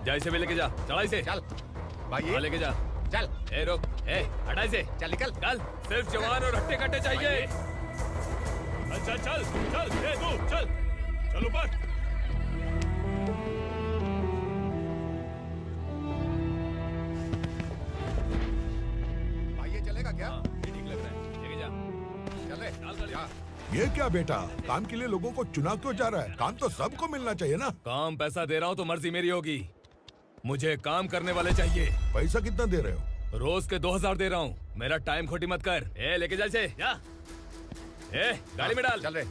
जा इसे भी लेके जा, चला इसे। चल भाई हाँ, लेके जा। चल। ए रोक, ए हटा इसे। चल निकल। चल, सिर्फ जवान और हट्टे कट्टे चाहिए। अच्छा चल चल, ए तू चल, चल ऊपर। भाई ये चलेगा क्या? ये ठीक लग रहा है, लेके जा। चल रे, चल जा। ये क्या बेटा, काम के लिए लोगों को चुना क्यों जा रहा है? काम तो सबको मिलना चाहिए ना। काम पैसा दे रहा हूँ तो मर्जी मेरी होगी, मुझे काम करने वाले चाहिए। पैसा कितना दे रहे हो? रोज के 2000 दे रहा हूँ, मेरा टाइम खोटी मत कर। ए लेके जा इसे, जा। ए गाड़ी में डाल। चल रे।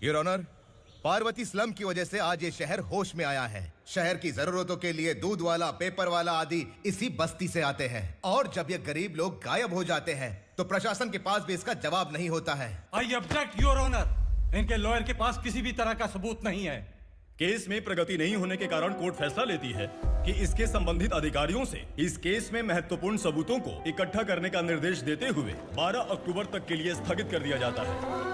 योर ऑनर, पार्वती स्लम की वजह से आज ये शहर होश में आया है। शहर की जरूरतों के लिए दूध वाला, पेपर वाला आदि इसी बस्ती से आते हैं, और जब ये गरीब लोग गायब हो जाते हैं तो प्रशासन के पास भी इसका जवाब नहीं होता है। I object your honour. इनके लॉयर के पास किसी भी तरह का सबूत नहीं है। केस में प्रगति नहीं होने के कारण कोर्ट फैसला लेती है कि इसके संबंधित अधिकारियों से इस केस में महत्वपूर्ण सबूतों को इकट्ठा करने का निर्देश देते हुए 12 अक्टूबर तक के लिए स्थगित कर दिया जाता है।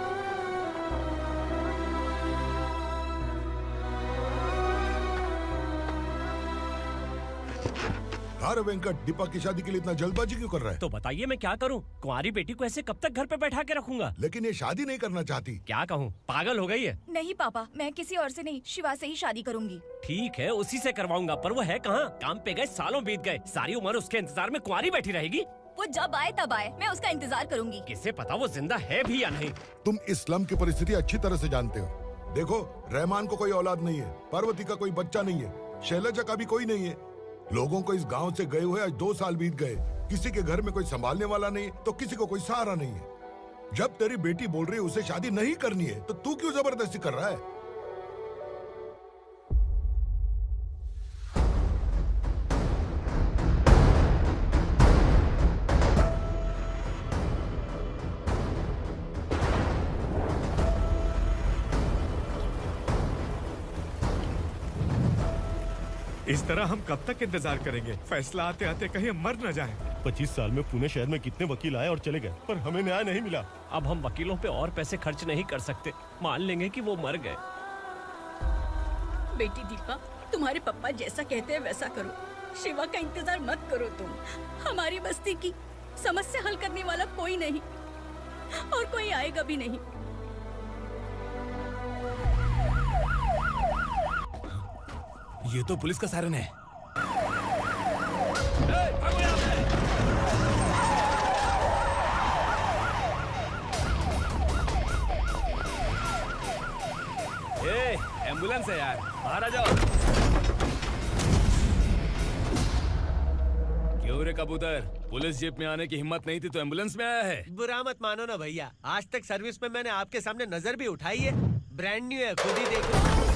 अरे वेंकट, दीपा की शादी के लिए इतना जल्दबाजी क्यों कर रहा है? तो बताइए मैं क्या करूं? कुंवारी बेटी को ऐसे कब तक घर पे बैठा के रखूंगा? लेकिन ये शादी नहीं करना चाहती। क्या कहूं, पागल हो गई है। नहीं पापा, मैं किसी और से नहीं, शिवा से ही शादी करूंगी। ठीक है, उसी से करवाऊंगा, पर वो है कहाँ? काम पे गए, सालों बीत गए, सारी उम्र उसके इंतजार में कुंवारी बैठी रहेगी। वो जब आए तब आए, मैं उसका इंतजार करूंगी। किसे पता वो जिंदा है भी या नहीं। तुम इस्लाम की परिस्थिति अच्छी तरह से जानते हो। देखो, रहमान को कोई औलाद नहीं है, पार्वती का कोई बच्चा नहीं है, शैलजा का भी कोई नहीं है। लोगों को इस गांव से गए हुए आज 2 साल बीत गए। किसी के घर में कोई संभालने वाला नहीं, तो किसी को कोई सहारा नहीं है। जब तेरी बेटी बोल रही है उसे शादी नहीं करनी है, तो तू क्यों जबरदस्ती कर रहा है? इस तरह हम कब तक इंतजार करेंगे? फैसला आते आते कहीं मर न जाए। 25 साल में पुणे शहर में कितने वकील आए और चले गए, पर हमें न्याय नहीं मिला। अब हम वकीलों पे और पैसे खर्च नहीं कर सकते। मान लेंगे कि वो मर गए। बेटी दीपा, तुम्हारे पापा जैसा कहते हैं वैसा करो। शिवा का इंतजार मत करो तुम। हमारी बस्ती की समस्या हल करने वाला कोई नहीं, और कोई आएगा भी नहीं। ये तो पुलिस का सायरन है। ए, एम्बुलेंस है यार, बाहर आ जाओ। क्यों रे कबूतर, पुलिस जीप में आने की हिम्मत नहीं थी तो एम्बुलेंस में आया है? बुरा मत मानो ना भैया, आज तक सर्विस में मैंने आपके सामने नजर भी उठाई है। ब्रांड न्यू है, खुद ही देखो।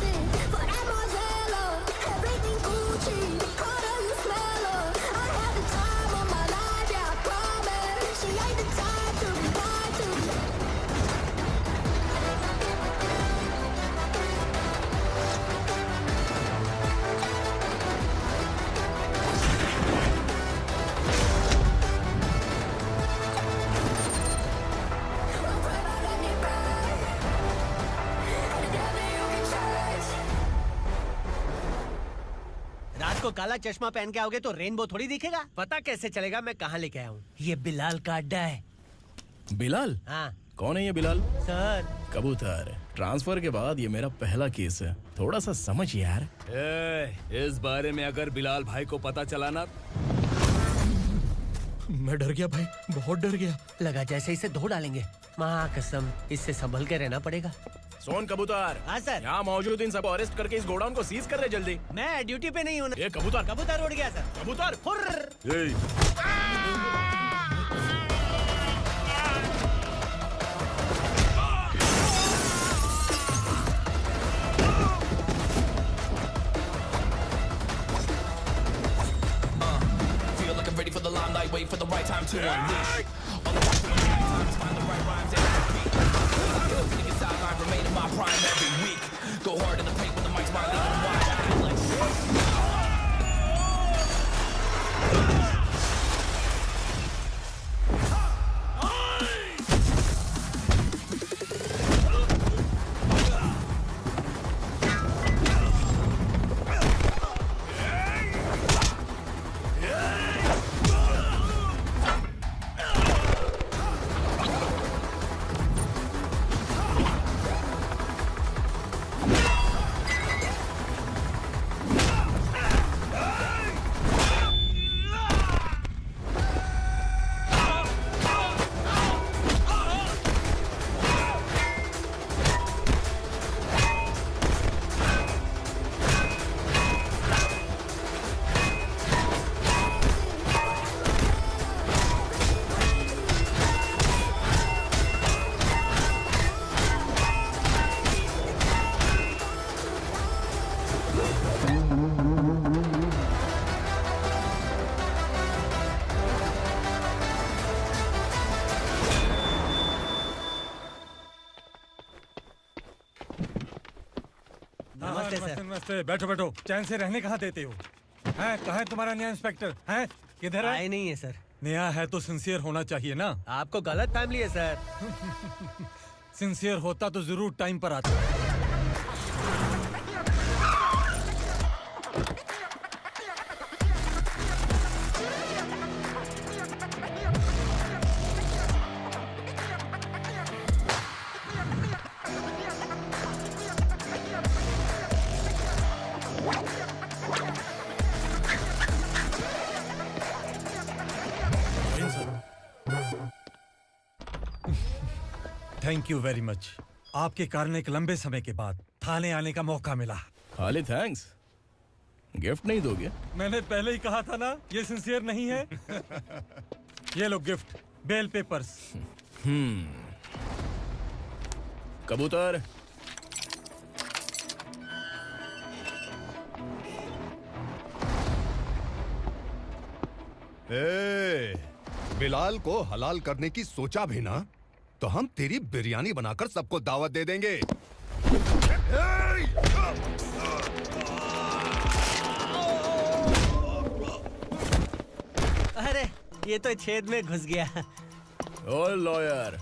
को काला चश्मा पहन के आओगे तो रेनबो थोड़ी दिखेगा। पता कैसे चलेगा मैं कहाँ लेके आया हूँ? ये बिलाल का अड्डा है। बिलाल? हाँ। कौन है ये बिलाल? सर कबूतर, ट्रांसफर के बाद ये मेरा पहला केस है, थोड़ा सा समझ यार। इस बारे में अगर बिलाल भाई को पता चला ना। मैं डर गया भाई, बहुत डर गया। लगा जैसे इसे धो डालेंगे। माँ कसम, इससे संभल के रहना पड़ेगा। सोन कबूतर। हाँ सर। यहाँ मौजूद इन सबको अरेस्ट करके इस गोडाउन को सीज कर रहे जल्दी। मैं ड्यूटी पे नहीं हूँ। ये कबूतर। कबूतर उड़ गया सर। कबूतर। Feel like I'm time to unleash. All the time to my time is find the right rhymes every beat. Niggas sideline remain in my prime every week. Go hard in the paint when the mic's my lead. Wide out like नमस्ते, बैठो बैठो। चैन से रहने कहाँ देते हो? हैं, कहाँ है तुम्हारा नया इंस्पेक्टर? हैं, किधर है? आए नहीं है सर। नया है तो सिंसियर होना चाहिए ना। आपको गलत फैमिली है सर। सिंसियर होता तो जरूर टाइम पर आता। Thank you very much. आपके कारण एक लंबे समय के बाद थाने आने का मौका मिला। खाली थैंक्स, गिफ्ट नहीं दोगे? मैंने पहले ही कहा था ना, ये सिंसियर नहीं है। ये लो गिफ्ट, बेल पेपर्स। कबूतर। बिलाल को हलाल करने की सोचा भी ना, तो हम तेरी बिरयानी बनाकर सबको दावत दे देंगे। अरे ये तो छेद में घुस गया। ओ लॉयर,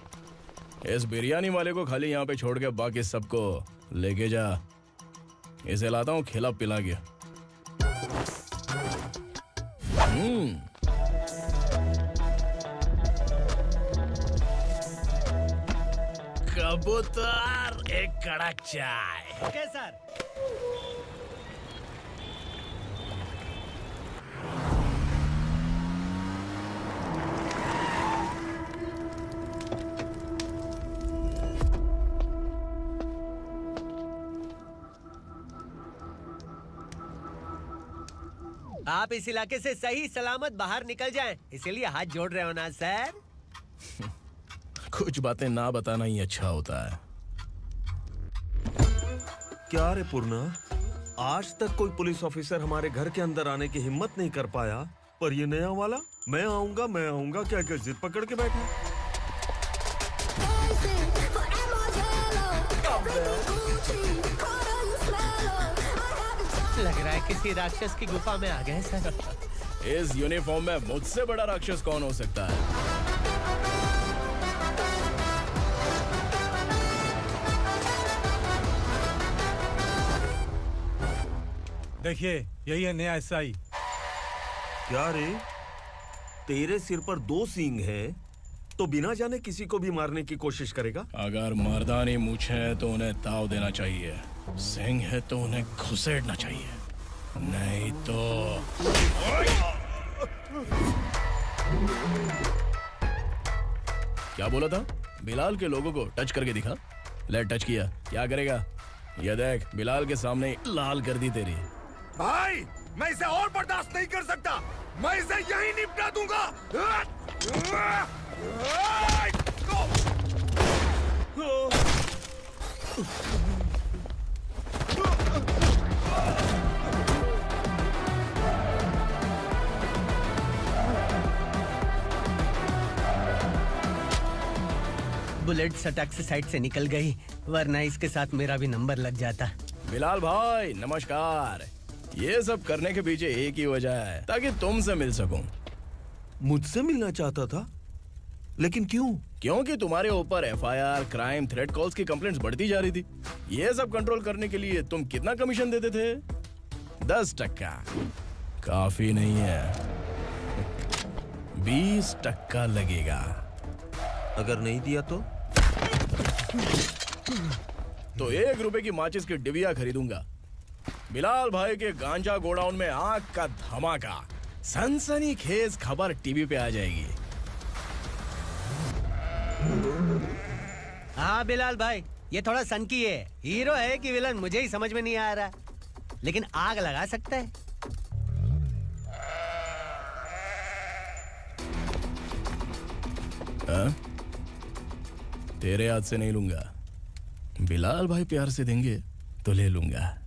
इस बिरयानी वाले को खाली यहाँ पे छोड़ के बाकी सबको लेके जा। इसे लाता हूँ खिला पिला के। कबूतर, एक कड़क चाय। Okay sir. आप इस इलाके से सही सलामत बाहर निकल जाएं, इसीलिए हाथ जोड़ रहे हो ना सर। कुछ बातें ना बताना ही अच्छा होता है। क्या रे पूर्णा, आज तक कोई पुलिस ऑफिसर हमारे घर के अंदर आने की हिम्मत नहीं कर पाया, पर ये नया वाला मैं आऊंगा क्या जिद पकड़ के बैठा। लग रहा है किसी राक्षस की गुफा में आ गए सर। इस यूनिफॉर्म में मुझसे बड़ा राक्षस कौन हो सकता है? देखिए, यही है नया एसआई। क्या रे, तेरे सिर पर 2 सींग है तो बिना जाने किसी को भी मारने की कोशिश करेगा? अगर मर्दानी मूछें है तो उन्हें ताव देना चाहिए, सिंह है तो उन्हें घुसेड़ना चाहिए, नहीं तो। क्या बोला था? बिलाल के लोगों को टच करके दिखा। ले टच किया, क्या करेगा? ये देख, बिलाल के सामने ही लाल कर दी तेरी। भाई, मैं इसे और बर्दाश्त नहीं कर सकता। मैं इसे यहीं निपटा दूंगा। बुलेट सटक से साइड से निकल गई, वरना इसके साथ मेरा भी नंबर लग जाता। बिलाल भाई नमस्कार। ये सब करने के पीछे एक ही वजह है, ताकि तुमसे मिल सकूं। मुझसे मिलना चाहता था, लेकिन क्यों? क्योंकि तुम्हारे ऊपर एफआईआर, क्राइम, थ्रेट कॉल्स की कंप्लेंट्स बढ़ती जा रही थी। ये सब कंट्रोल करने के लिए तुम कितना कमीशन देते थे? 10%। काफी नहीं है, 20% लगेगा। अगर नहीं दिया तो 1 रुपए की माचिस की डिबिया खरीदूंगा। बिलाल भाई के गांजा गोडाउन में आग का धमाका, सनसनीखेज खबर टीवी पे आ जाएगी। हाँ बिलाल भाई, ये थोड़ा सनकी है। हीरो है कि विलन मुझे ही समझ में नहीं आ रहा, लेकिन आग लगा सकता है। हाँ? तेरे हाथ से नहीं लूंगा, बिलाल भाई प्यार से देंगे तो ले लूंगा।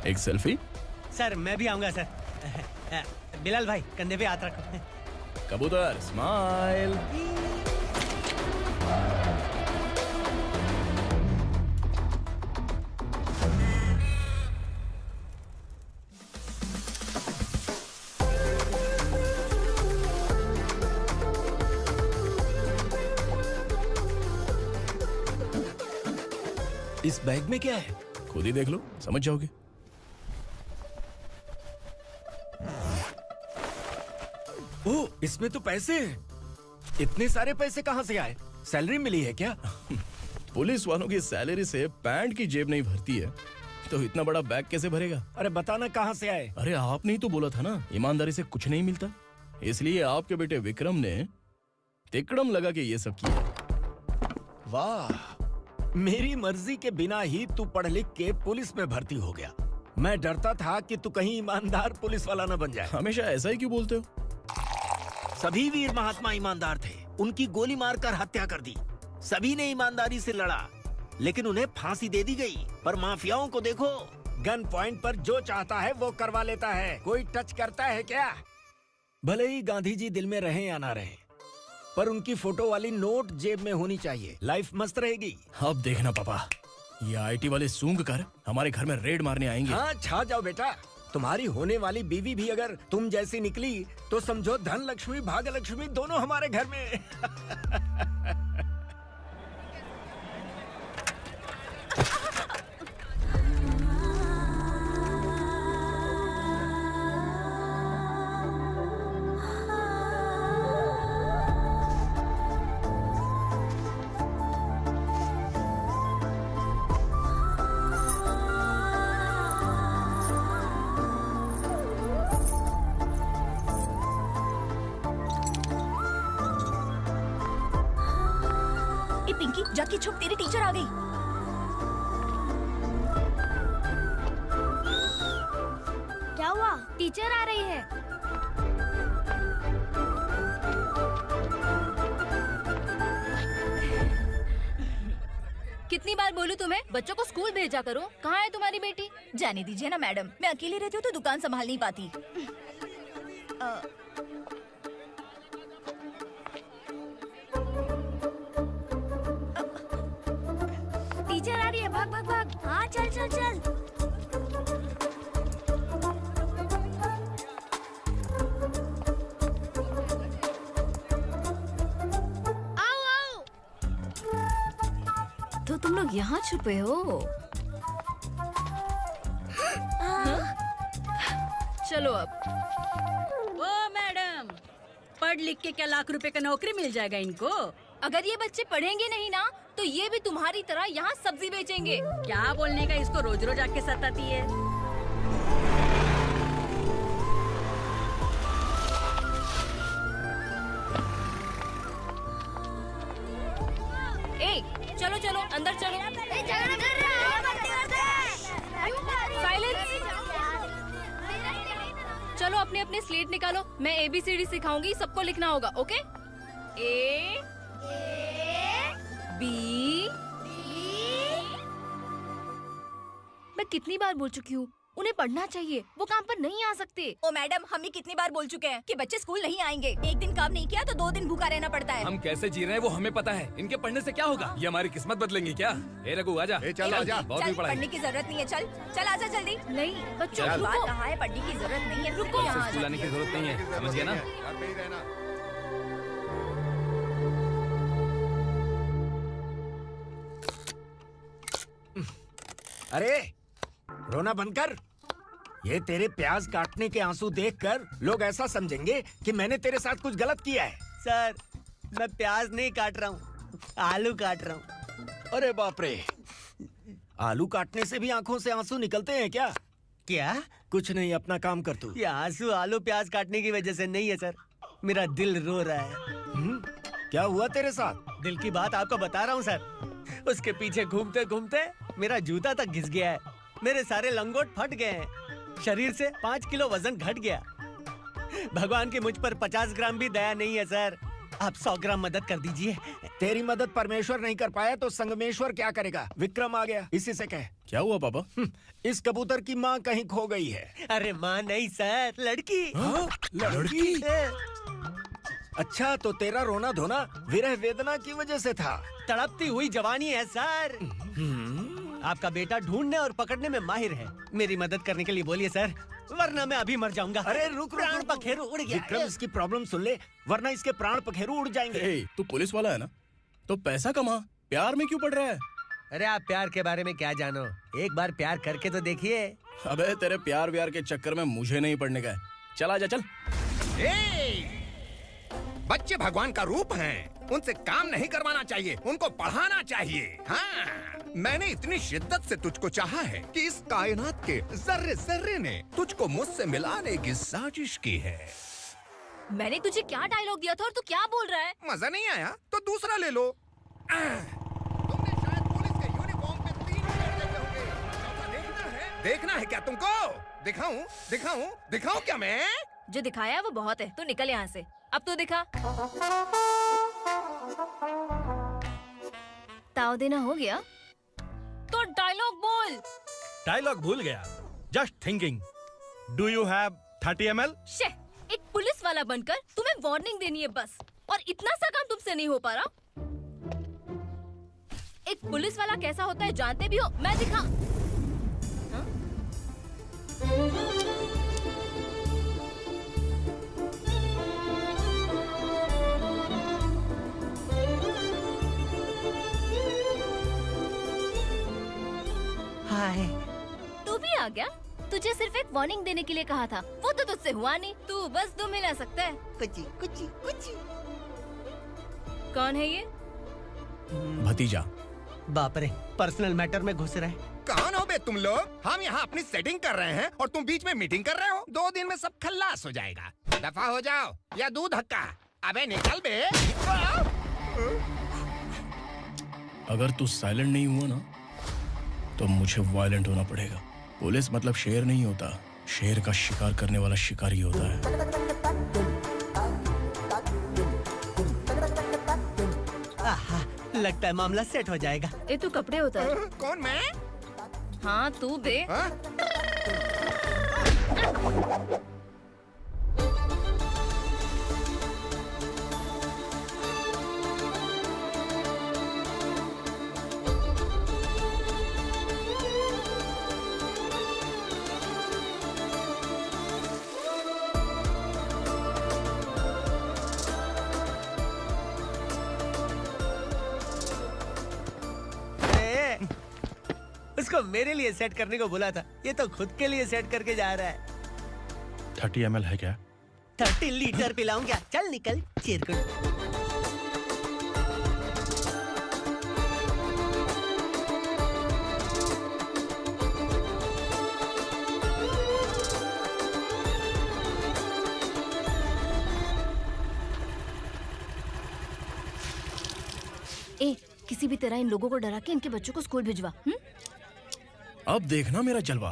एक सेल्फी? सर मैं भी आऊंगा सर। बिलाल भाई कंधे पे हाथ रखो। कबूतर स्माइल। इस बैग में क्या है? खुद ही देख लो, समझ जाओगे। ओह, इसमें तो पैसे हैं। इतने सारे पैसे कहाँ से आए? सैलरी मिली है क्या? पुलिस वालों की सैलरी से पैंट की जेब नहीं भरती है, तो इतना बड़ा बैग कैसे भरेगा? अरे बताना कहाँ से आए? अरे आपने ही तो बोला था ना, ईमानदारी से कुछ नहीं मिलता। इसलिए आपके बेटे विक्रम ने तिकड़म लगा के ये सब किया। वाह, मेरी मर्जी के बिना ही तू पढ़ लिख के पुलिस में भर्ती हो गया। मैं डरता था कि तू कहीं ईमानदार पुलिस वाला न बन जाए। हमेशा ऐसा ही क्यों बोलते हो? सभी वीर महात्मा ईमानदार थे, उनकी गोली मारकर हत्या कर दी। सभी ने ईमानदारी से लड़ा, लेकिन उन्हें फांसी दे दी गई। पर माफियाओं को देखो, गन पॉइंट पर जो चाहता है वो करवा लेता है। कोई टच करता है क्या? भले ही गांधी जी दिल में रहे या ना रहे, पर उनकी फोटो वाली नोट जेब में होनी चाहिए। लाइफ मस्त रहेगी। अब देखना पापा, ये आईटी वाले सूंघ कर हमारे घर में रेड मारने आएंगे। हाँ, छा जाओ बेटा। तुम्हारी होने वाली बीवी भी अगर तुम जैसी निकली तो समझो धन लक्ष्मी भाग्य लक्ष्मी दोनों हमारे घर में। पिंकी जाके छुप, तेरी टीचर आ गई। क्या हुआ? टीचर आ रही है। कितनी बार बोलूं तुम्हें, बच्चों को स्कूल भेजा करो। कहाँ है तुम्हारी बेटी? जाने दीजिए ना मैडम, मैं अकेली रहती हूँ तो दुकान संभाल नहीं पाती। टीचर आ रही है, भाग भाग भाग। हाँ चल चल चल। आओ आओ। तो तुम लोग यहाँ छुपे हो? चलो अब। ओ मैडम, पढ़ लिख के क्या लाख रुपए का नौकरी मिल जाएगा इनको? अगर ये बच्चे पढ़ेंगे नहीं ना, तो ये भी तुम्हारी तरह यहाँ सब्जी बेचेंगे। क्या बोलने का, इसको रोज रोज आके सताती है। ए, चलो चलो अंदर चलो। साइलेंस। अपने अपने स्लेट निकालो, मैं ABCD सिखाऊंगी, सबको लिखना होगा, ओके? A B। मैं कितनी बार बोल चुकी हूँ, उन्हें पढ़ना चाहिए, वो काम पर नहीं आ सकते। ओ मैडम, हम ही कितनी बार बोल चुके हैं कि बच्चे स्कूल नहीं आएंगे। एक दिन काम नहीं किया तो 2 दिन भूखा रहना पड़ता है। हम कैसे जी रहे हैं वो हमें पता है, इनके पढ़ने से क्या होगा? ये हमारी किस्मत बदलेंगे क्या? ए रघु आजा। चल आजा। बहुत भी पढ़ाई। पढ़ने की जरूरत नहीं है, चल चल आजा जल्दी। नहीं बच्चों, बात रुको। कहा है, पढ़ने की जरूरत नहीं है, रुको। इसे स्कूल आने की जरूरत नहीं है, समझ गया ना? घर पे ही रहना। अरे रोना बंद कर। ये तेरे प्याज काटने के आंसू देखकर लोग ऐसा समझेंगे कि मैंने तेरे साथ कुछ गलत किया है। सर, मैं प्याज नहीं काट रहा हूँ, आलू काट रहा हूँ। अरे बाप रे, आलू काटने से भी आंखों से आंसू निकलते हैं क्या? क्या? कुछ नहीं, अपना काम कर तू। ये आंसू आलू प्याज काटने की वजह से नहीं है सर, मेरा दिल रो रहा है। क्या हुआ तेरे साथ? दिल की बात आपको बता रहा हूँ सर। उसके पीछे घूमते घूमते मेरा जूता तक घिस गया है, मेरे सारे लंगोट फट गए हैं, शरीर से 5 किलो वजन घट गया। भगवान की मुझ पर 50 ग्राम भी दया नहीं है सर, आप 100 ग्राम मदद कर दीजिए। तेरी मदद परमेश्वर नहीं कर पाया तो संगमेश्वर क्या करेगा? विक्रम आ गया, इसी से कह। क्या हुआ पापा? इस कबूतर की माँ कहीं खो गई है। अरे माँ नहीं सर, लड़की। लड़की? अच्छा, तो तेरा रोना धोना विरह वेदना की वजह से था। तड़पती हुई जवानी है सर। आपका बेटा ढूंढने और पकड़ने में माहिर है, मेरी मदद करने के लिए बोलिए सर, वरना मैं अभी मर जाऊंगा। अरे रुक, प्राण पखेरु उड़ गया। विक्रम, इसकी प्रॉब्लम सुन ले, वरना इसके प्राण पखेरु उड़ जाएंगे। ए, तू पुलिस वाला है ना, तो पैसा कमा, प्यार में क्यों पड़ रहा है? अरे आप प्यार के बारे में क्या जानो, एक बार प्यार करके तो देखिए। अबे तेरे प्यार व्यार के चक्कर में मुझे नहीं पड़ने का है। चल आजा, चल। बच्चे भगवान का रूप हैं, उनसे काम नहीं करवाना चाहिए, उनको पढ़ाना चाहिए। हाँ, मैंने इतनी शिद्दत से तुझको चाहा है कि इस कायनात के जर्रे जर्रे ने तुझको मुझसे मिलाने की साजिश की है। मैंने तुझे क्या डायलॉग दिया था और तू क्या बोल रहा है? मजा नहीं आया तो दूसरा ले लो। तुमने शायद पुलिस के यूनिफॉर्म पे 3 शेर देखे होंगे। चौथा देखना है क्या तुमको? दिखाऊं दिखाऊं दिखाऊं क्या मैं? जो दिखाया है वो बहुत है, तू निकल यहाँ से। अब तो दिखा। ताव देना हो गया तो डायलॉग बोल। डायलॉग भूल गया। Just thinking, do you have 30 ml? शे, एक पुलिस वाला बनकर तुम्हें वार्निंग देनी है बस, और इतना सा काम तुमसे नहीं हो पा रहा। एक पुलिस वाला कैसा होता है जानते भी हो? मैं दिखा। हाँ? हाय, तू भी आ गया? तुझे सिर्फ एक वार्निंग देने के लिए कहा था, वो तो तुझसे हुआ नहीं। तू बस दुम हिला सकता है। कुची कुची कुची। कौन है ये? भतीजा। बाप रे, पर्सनल मैटर में घुस रहे। कौन हो बे तुम लोग? हम यहाँ अपनी सेटिंग कर रहे हैं और तुम बीच में मीटिंग कर रहे हो। 2 दिन में सब खल्लास हो जाएगा। दफा हो जाओ या दूध हक्का। अबे निकल बे। अगर तू साइलेंट नहीं हुआ ना तो मुझे वायलेंट होना पड़ेगा। पुलिस मतलब शेर नहीं होता, शेर का शिकार करने वाला शिकारी होता है। आहा, लगता है मामला सेट हो जाएगा। ए तू कपड़े उतार। कौन मैं? हाँ तू बे। हाँ? उसको मेरे लिए सेट करने को बोला था, ये तो खुद के लिए सेट करके जा रहा है। 30 ml है क्या? 30 लीटर पिलाऊं क्या? चल निकल चिरकुट। ए, किसी भी तरह इन लोगों को डरा के इनके बच्चों को स्कूल भिजवा। अब देखना मेरा जलवा।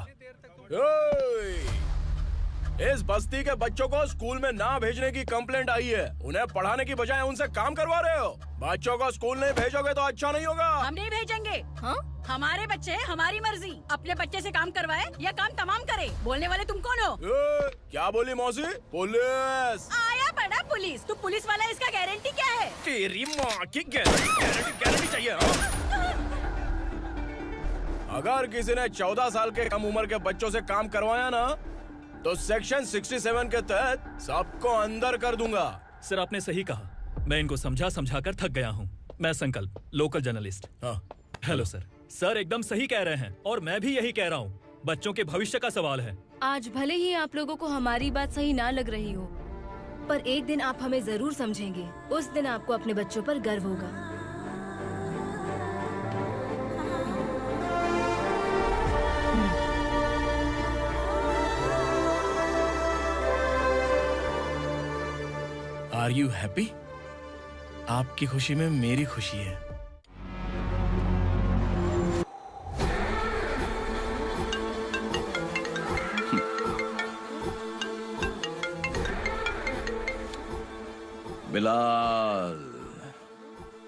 इस बस्ती के बच्चों को स्कूल में ना भेजने की कंप्लेंट आई है। उन्हें पढ़ाने की बजाय उनसे काम करवा रहे हो। बच्चों को स्कूल नहीं भेजोगे तो अच्छा नहीं होगा। हम नहीं भेजेंगे। हाँ? हमारे बच्चे हमारी मर्जी। अपने बच्चे से काम करवाए या काम तमाम करे। बोलने वाले तुम कौन हो? क्या बोली मौसी? पुलिस आया बड़ा पुलिस। तू पुलिस वाला, इसका गारंटी क्या है? तेरी माँ की गारंटी चाहिए। अगर किसी ने 14 साल के कम उम्र के बच्चों से काम करवाया ना तो सेक्शन 67 के तहत सबको अंदर कर दूंगा। सर आपने सही कहा। मैं इनको समझा कर थक गया हूँ। मैं संकल्प, लोकल जर्नलिस्ट। हाँ। Hello sir. सर एकदम सही कह रहे हैं और मैं भी यही कह रहा हूँ। बच्चों के भविष्य का सवाल है। आज भले ही आप लोगों को हमारी बात सही ना लग रही हो, पर एक दिन आप हमें जरूर समझेंगे। उस दिन आपको अपने बच्चों पर गर्व होगा। Are you happy? आपकी खुशी में मेरी खुशी है। बिलाल।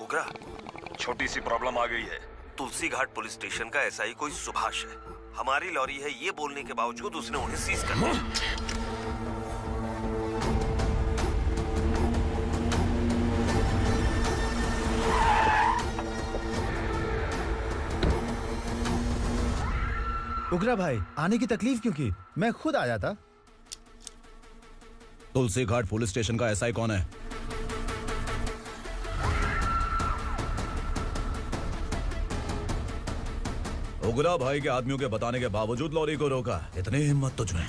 उगरा, छोटी सी प्रॉब्लम आ गई है। तुलसी घाट पुलिस स्टेशन का ऐसा ही कोई सुभाष है। हमारी लॉरी है ये बोलने के बावजूद उसने उन्हें सीज कर दिया। उगरा भाई, आने की तकलीफ क्यों की? मैं खुद आ जाता। तुलसी घाट पुलिस स्टेशन का एसआई कौन है? उगरा भाई के आदमियों के बताने के बावजूद लॉरी को रोका। इतनी हिम्मत तुझमें?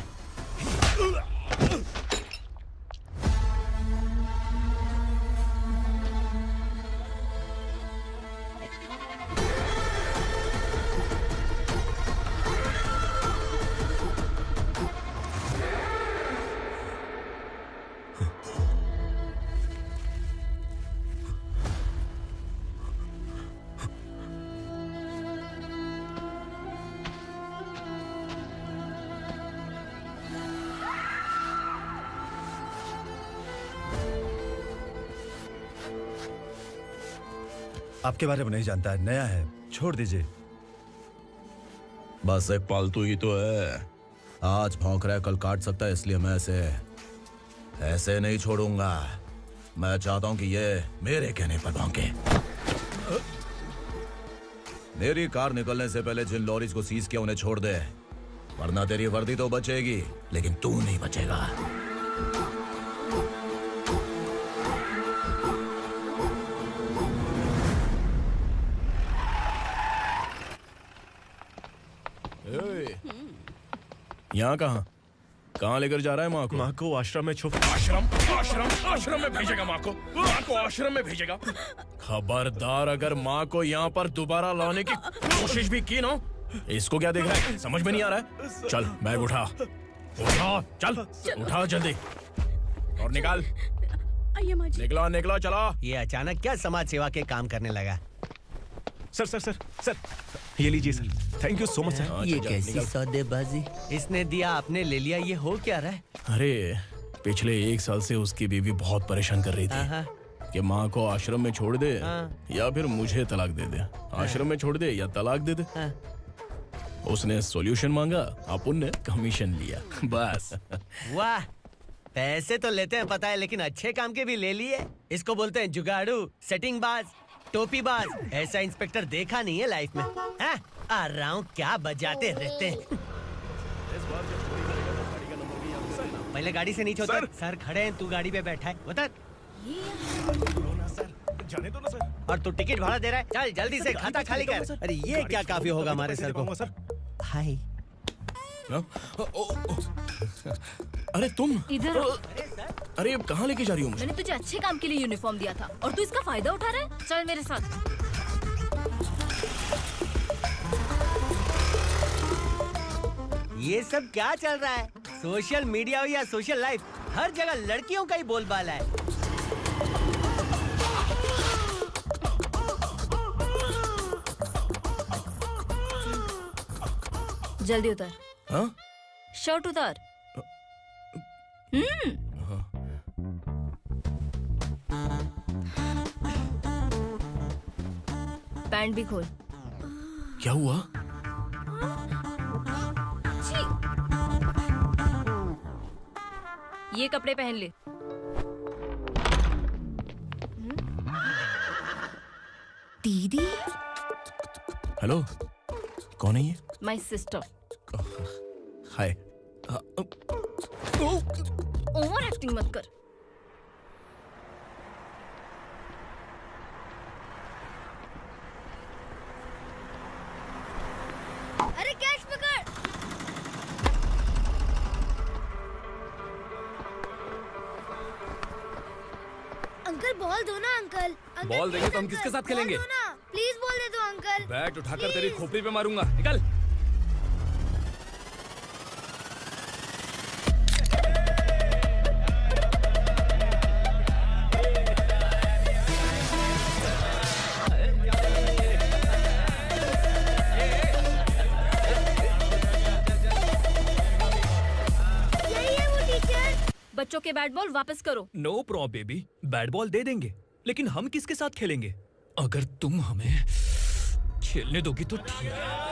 आपके बारे में नहीं जानता है, नया है, छोड़ दीजिए। बस एक पालतू ही तो है। आज भौंक रहा है, कल काट सकता है, इसलिए मैं ऐसे नहीं छोड़ूंगा। मैं चाहता हूं कि ये मेरे कहने पर भौंके। मेरी कार निकलने से पहले जिन लॉरीज को सीज किया उन्हें छोड़ दे, वरना तेरी वर्दी तो बचेगी लेकिन तू नहीं बचेगा। यहाँ कहाँ लेकर जा रहा है माँ को? माँ को आश्रम में छुप। आश्रम में भेजेगा माँ को? माँ को आश्रम में भेजेगा? खबरदार, अगर माँ को यहाँ पर दोबारा लाने की कोशिश भी की ना, इसको क्या देख रहा है? समझ में नहीं आ रहा है? चल बैग उठा, चल उठा जल्दी और निकाल। निकला चला। ये अचानक क्या समाज सेवा के काम करने लगा? सर ये लीजिए sir. Thank you so much sir. ये कैसी सौदेबाजी? इसने दिया, आपने ले लिया, ये हो क्या रहा है? अरे पिछले 1 साल से उसकी बीवी बहुत परेशान कर रही थी कि माँ को आश्रम में छोड़ दे या फिर मुझे तलाक दे दे। आश्रम में छोड़ दे या तलाक दे दे। उसने सॉल्यूशन मांगा, अपन ने कमीशन लिया, बस। वाह, पैसे तो लेते हैं पता है, लेकिन अच्छे काम के भी ले लिए। इसको बोलते हैं जुगाड़ू, सेटिंग बाज, टोपी बाज। ऐसा इंस्पेक्टर देखा नहीं है लाइफ में। हाँ? आ रहा हूँ, क्या बजाते रहते हैं। पहले गाड़ी से नीचे उतर। सर खड़े हैं, तू गाड़ी पे बैठा है, उतर। जाने दो ना सर। और तू टिकट भाड़ा दे रहा है? चल जल्दी से खाता खाली कर। अरे ये क्या काफी होगा हमारे सर को? हाय। अरे तुम इधर। अरे अब कहाँ लेके जा रही हो मुझे? मैंने तुझे अच्छे काम के लिए यूनिफॉर्म दिया था और तू इसका फायदा उठा रहा है। चल मेरे साथ। ये सब क्या चल रहा है? सोशल मीडिया हो या सोशल लाइफ, हर जगह लड़कियों का ही बोलबाला है। जल्दी उतर। हाँ? शर्ट उतार। पैंट भी खोल। क्या हुआ? ये कपड़े पहन ले। दीदी। हेलो, कौन है ये? My sister. Hi. Over acting मत कर। अरे कैच पकड़। अंकल बॉल दो ना अंकल। बॉल देंगे तो हम किसके साथ खेलेंगे? प्लीज बॉल दे दो अंकल। बैट उठाकर तेरी खोपड़ी पे मारूंगा। निकल। बच्चों के बैट बॉल वापस करो। No problem baby, bat ball दे देंगे, लेकिन हम किसके साथ खेलेंगे? अगर तुम हमें खेलने दोगी तो ठीक है।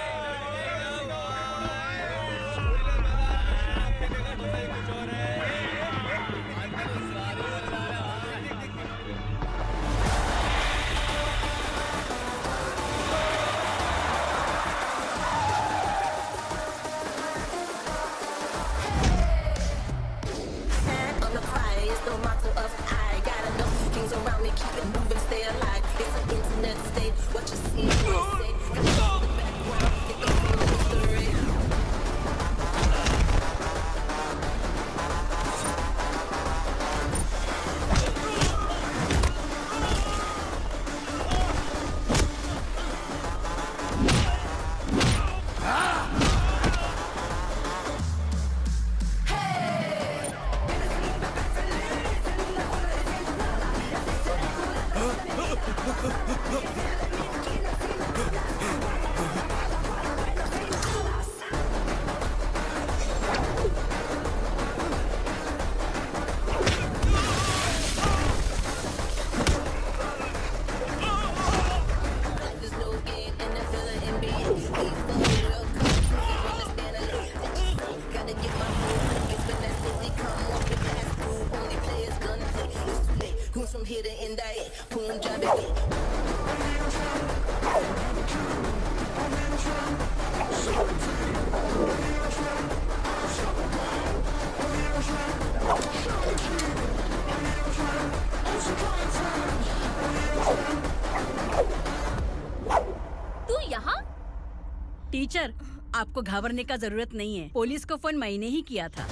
टीचर, आपको घबराने का जरूरत नहीं है। पुलिस को फोन मैंने ही किया था।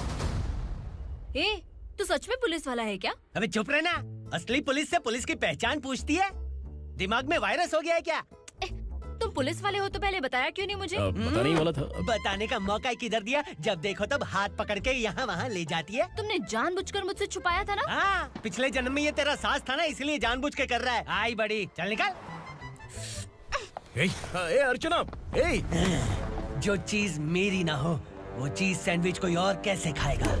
ए, तू सच में पुलिस वाला है क्या? अबे चुप रहना। असली पुलिस से पुलिस की पहचान पूछती है? दिमाग में वायरस हो गया है क्या? तुम पुलिस वाले हो तो पहले बताया क्यों नहीं मुझे? बताने ही वाला था। बताने का मौका किधर दिया? जब देखो तब हाथ पकड़ के यहाँ वहाँ ले जाती है। तुमने जानबूझकर मुझसे छुपाया था ना? हाँ, पिछले जन्म में ये तेरा सास था ना, इसलिए जानबूझ के कर रहा है। आई बड़ी, चल निकल। ए अर्चना, जो चीज मेरी ना हो वो चीज सैंडविच कोई और कैसे खाएगा?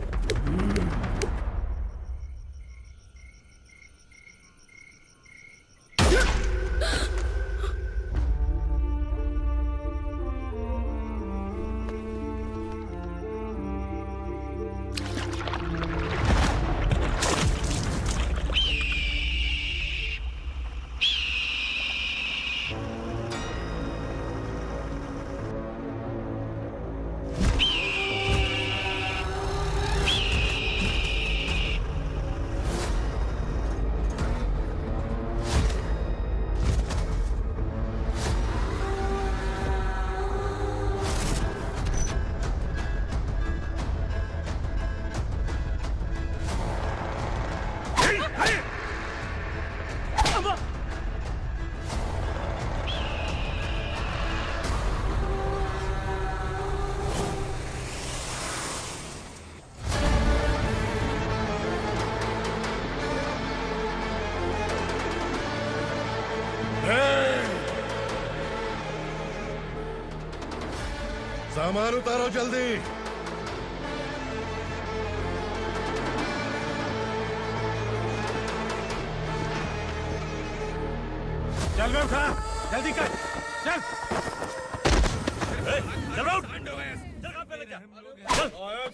सामान उतारो जल्दी। चल बे उठा, जल्दी कर, चल। चल रहा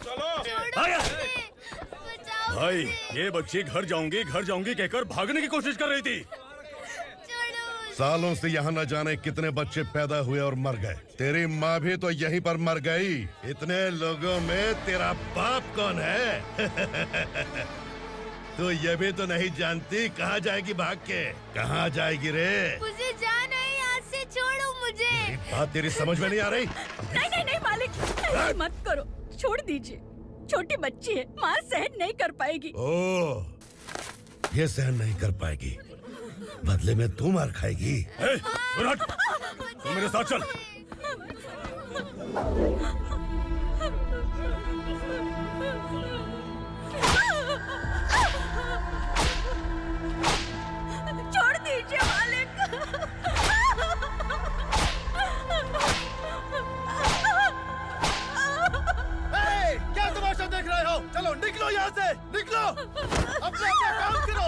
चलो आया। भाई ये बच्ची घर जाऊंगी कहकर भागने की कोशिश कर रही थी। सालों से यहाँ न जाने कितने बच्चे पैदा हुए और मर गए। तेरी माँ भी तो यहीं पर मर गई। इतने लोगों में तेरा बाप कौन है? तू ये भी तो नहीं जानती कहाँ जाएगी भाग के? कहाँ जाएगी रे? मुझे जाना है, यहाँ से छोड़ो मुझे। बात तेरी समझ में नहीं आ रही? नहीं मालिक, ऐसे मत करो, छोड़ दीजिए। छोटी बच्ची है, माँ सहन नहीं कर पाएगी। ओह, ये सहन नहीं कर पाएगी, बदले में तू मार खाएगी। तू मेरे साथ चल। छोड़ दीजिए मालिक। क्या तमाशा देख रहे हो? चलो निकलो यहाँ से, निकलो, अपना काम करो।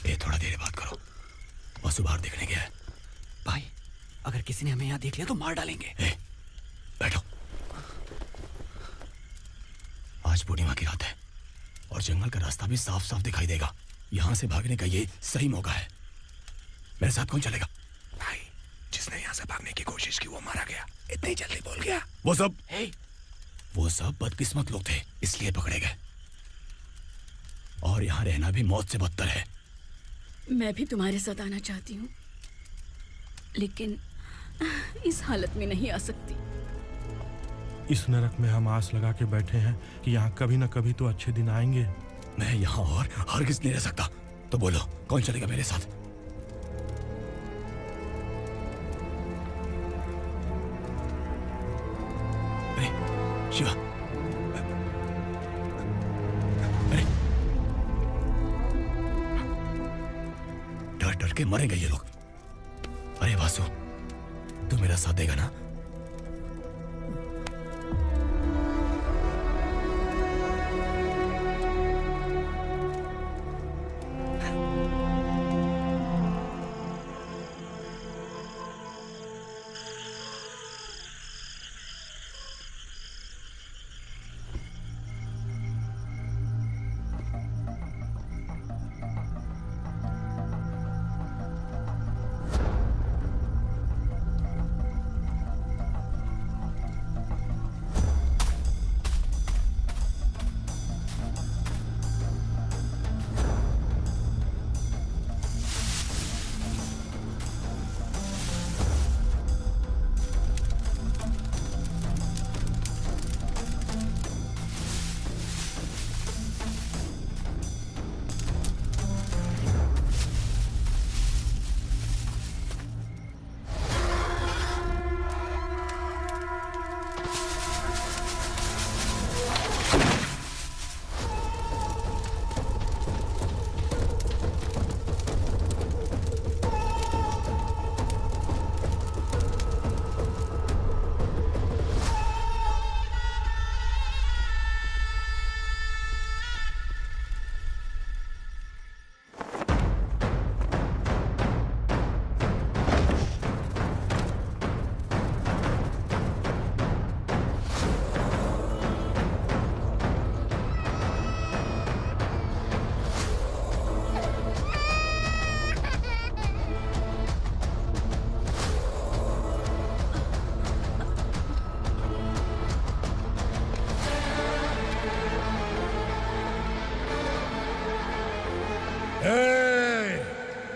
ये थोड़ा देर बात करो, वसु बाहर देखने गया है। भाई अगर किसी ने हमें यहाँ देख लिया तो मार डालेंगे। बैठो। आज पूर्णिमा की रात है और जंगल का रास्ता भी साफ साफ दिखाई देगा। यहाँ से भागने का ये सही मौका है। मेरे साथ कौन चलेगा? भाई जिसने यहाँ से भागने की कोशिश की वो मारा गया। इतनी जल्दी बोल गया। वो सब बदकिस्मत लोग थे, इसलिए पकड़े गए। और यहाँ रहना भी मौत से बदतर है। मैं भी तुम्हारे साथ आना चाहती हूँ, लेकिन इस हालत में नहीं आ सकती। इस नरक में हम आस लगा के बैठे हैं कि यहाँ कभी न कभी तो अच्छे दिन आएंगे। मैं यहाँ और हरगिज़ नहीं रह सकता। तो बोलो कौन चलेगा मेरे साथ? अरे शिवा, अरे डर डर के मरेंगे ये लोग। अरे वासु, तू मेरा साथ देगा ना?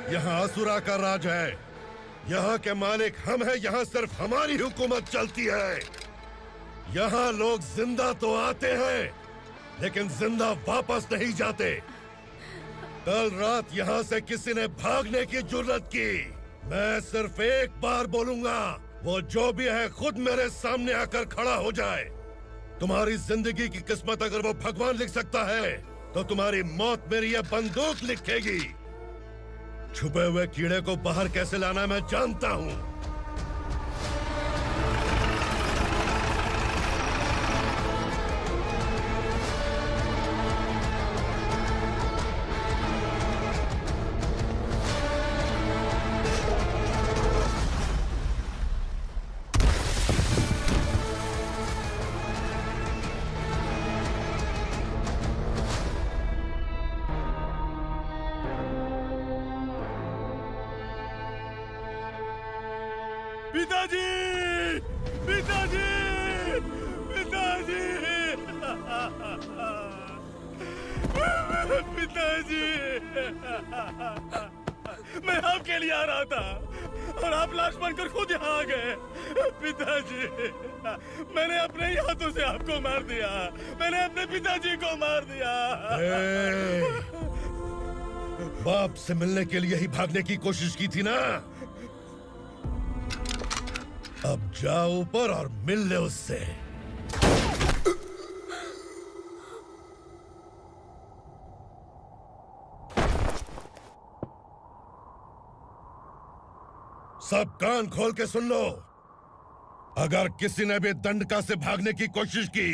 यहाँ असुरा का राज है। यहाँ के मालिक हम हैं। यहाँ सिर्फ हमारी हुकूमत चलती है। यहाँ लोग जिंदा तो आते हैं लेकिन जिंदा वापस नहीं जाते। कल रात यहाँ से किसी ने भागने की जुर्रत की, मैं सिर्फ एक बार बोलूंगा, वो जो भी है खुद मेरे सामने आकर खड़ा हो जाए। तुम्हारी जिंदगी की किस्मत अगर वो भगवान लिख सकता है तो तुम्हारी मौत मेरी ये बंदूक लिखेगी। छुपे हुए कीड़े को बाहर कैसे लाना मैं जानता हूँ। पिताजी, पिताजी, पिताजी, पिताजी, मैं आपके लिए आ रहा था और आप लाश बनकर खुद यहाँ आ गए। पिताजी, मैंने अपने ही हाथों से आपको मार दिया। मैंने अपने पिताजी को मार दिया। बाप से मिलने के लिए ही भागने की कोशिश की थी ना? अब जाओ ऊपर और मिल ले उससे। सब कान खोल के सुन लो। अगर किसी ने भी दंडका से भागने की कोशिश की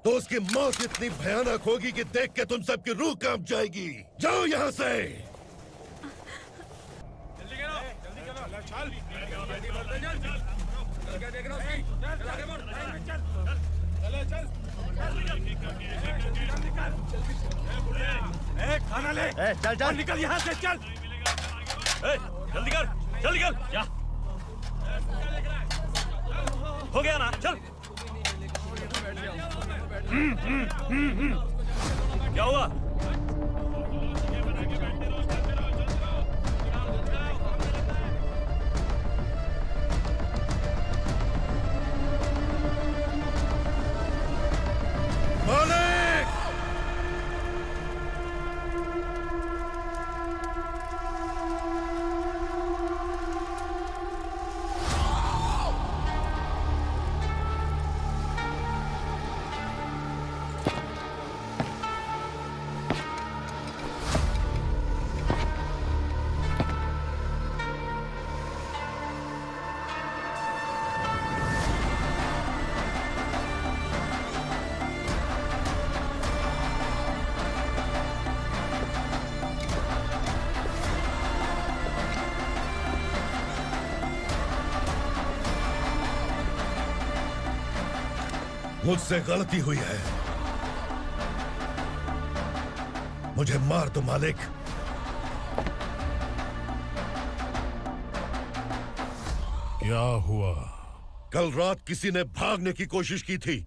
तो उसकी मौत इतनी भयानक होगी कि देख के तुम सबकी रूह कांप जाएगी। जाओ यहां से। खाना ले। चल चल निकल यहाँ से, चल। जल्दी कर, जल्दी कर। जा। हो गया ना, चल। क्या हुआ? मुझसे गलती हुई है, मुझे मार दो मालिक। क्या हुआ? कल रात किसी ने भागने की कोशिश की थी,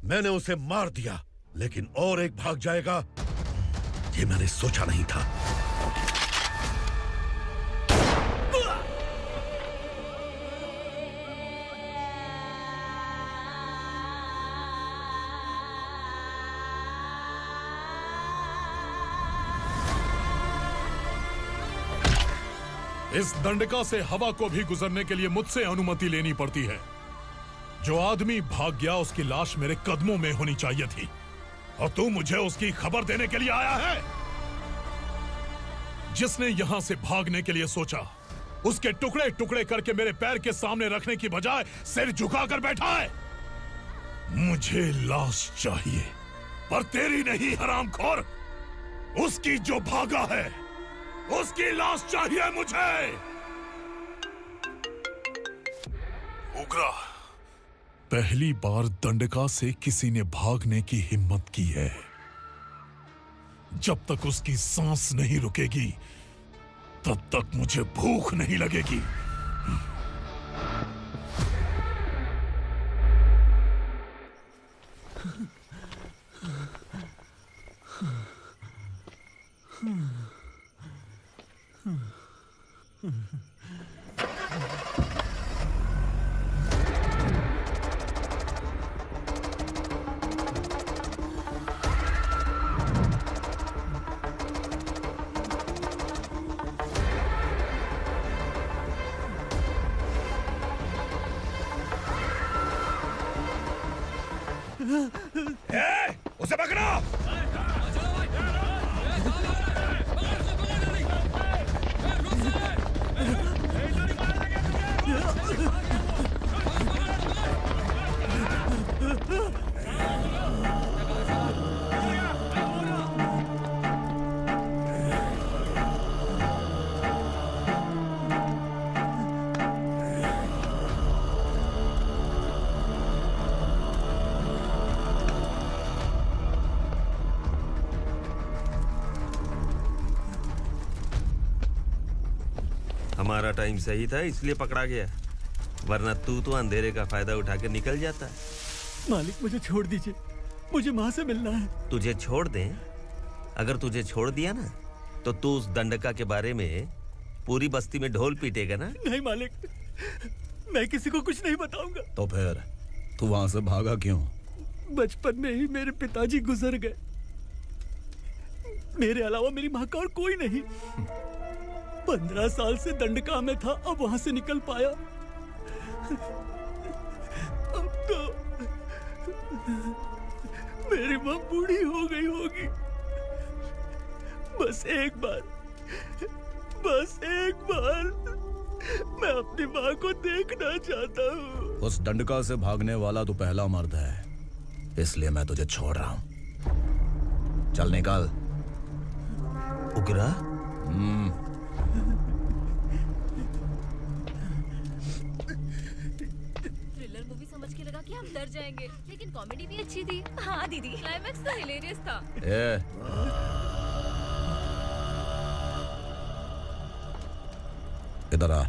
मैंने उसे मार दिया, लेकिन और एक भाग जाएगा ये मैंने सोचा नहीं था। इस दंडका से हवा को भी गुजरने के लिए मुझसे अनुमति लेनी पड़ती है। जो आदमी भाग गया उसकी लाश मेरे कदमों में होनी चाहिए थी, और तू मुझे उसकी खबर देने के लिए आया है। जिसने यहां से भागने के लिए सोचा उसके टुकड़े टुकड़े करके मेरे पैर के सामने रखने की बजाय सिर झुकाकर बैठा है। मुझे लाश चाहिए, पर तेरी नहीं हरामखोर, उसकी जो भागा है उसकी लाश चाहिए मुझे। उग्रा, पहली बार दंडका से किसी ने भागने की हिम्मत की है। जब तक उसकी सांस नहीं रुकेगी तब तक मुझे भूख नहीं लगेगी। उसे पकड़ो। हमारा टाइम सही था इसलिए पकड़ा गया, वरना तू तो अंधेरे का फायदा उठा के निकल जाता। मालिक मुझे छोड़ दीजिए, मुझे माँ से मिलना है। तुझे छोड़ दें? अगर तुझे छोड़ दिया ना तो तू उस दंडका के बारे में पूरी बस्ती में ढोल पीटेगा ना। नहीं मालिक, मैं किसी को कुछ नहीं बताऊंगा। तो फिर तू वहां से भागा क्यों? बचपन में ही मेरे पिताजी गुजर गए, मेरे अलावा मेरी माँ का और कोई नहीं। 15 साल से दंडका में था, अब वहां से निकल पाया। अब तो मेरी माँ बूढ़ी हो गई होगी। बस एक बार मैं अपनी माँ को देखना चाहता हूँ। उस दंडका से भागने वाला तू पहला मर्द है, इसलिए मैं तुझे छोड़ रहा हूँ। चल निकल। उग्रा? थ्रिलर मूवी समझ के लगा कि हम डर जाएंगे, लेकिन कॉमेडी भी अच्छी थी। हाँ दीदी, क्लाइमैक्स तो हिलेरियस था। इधर आ।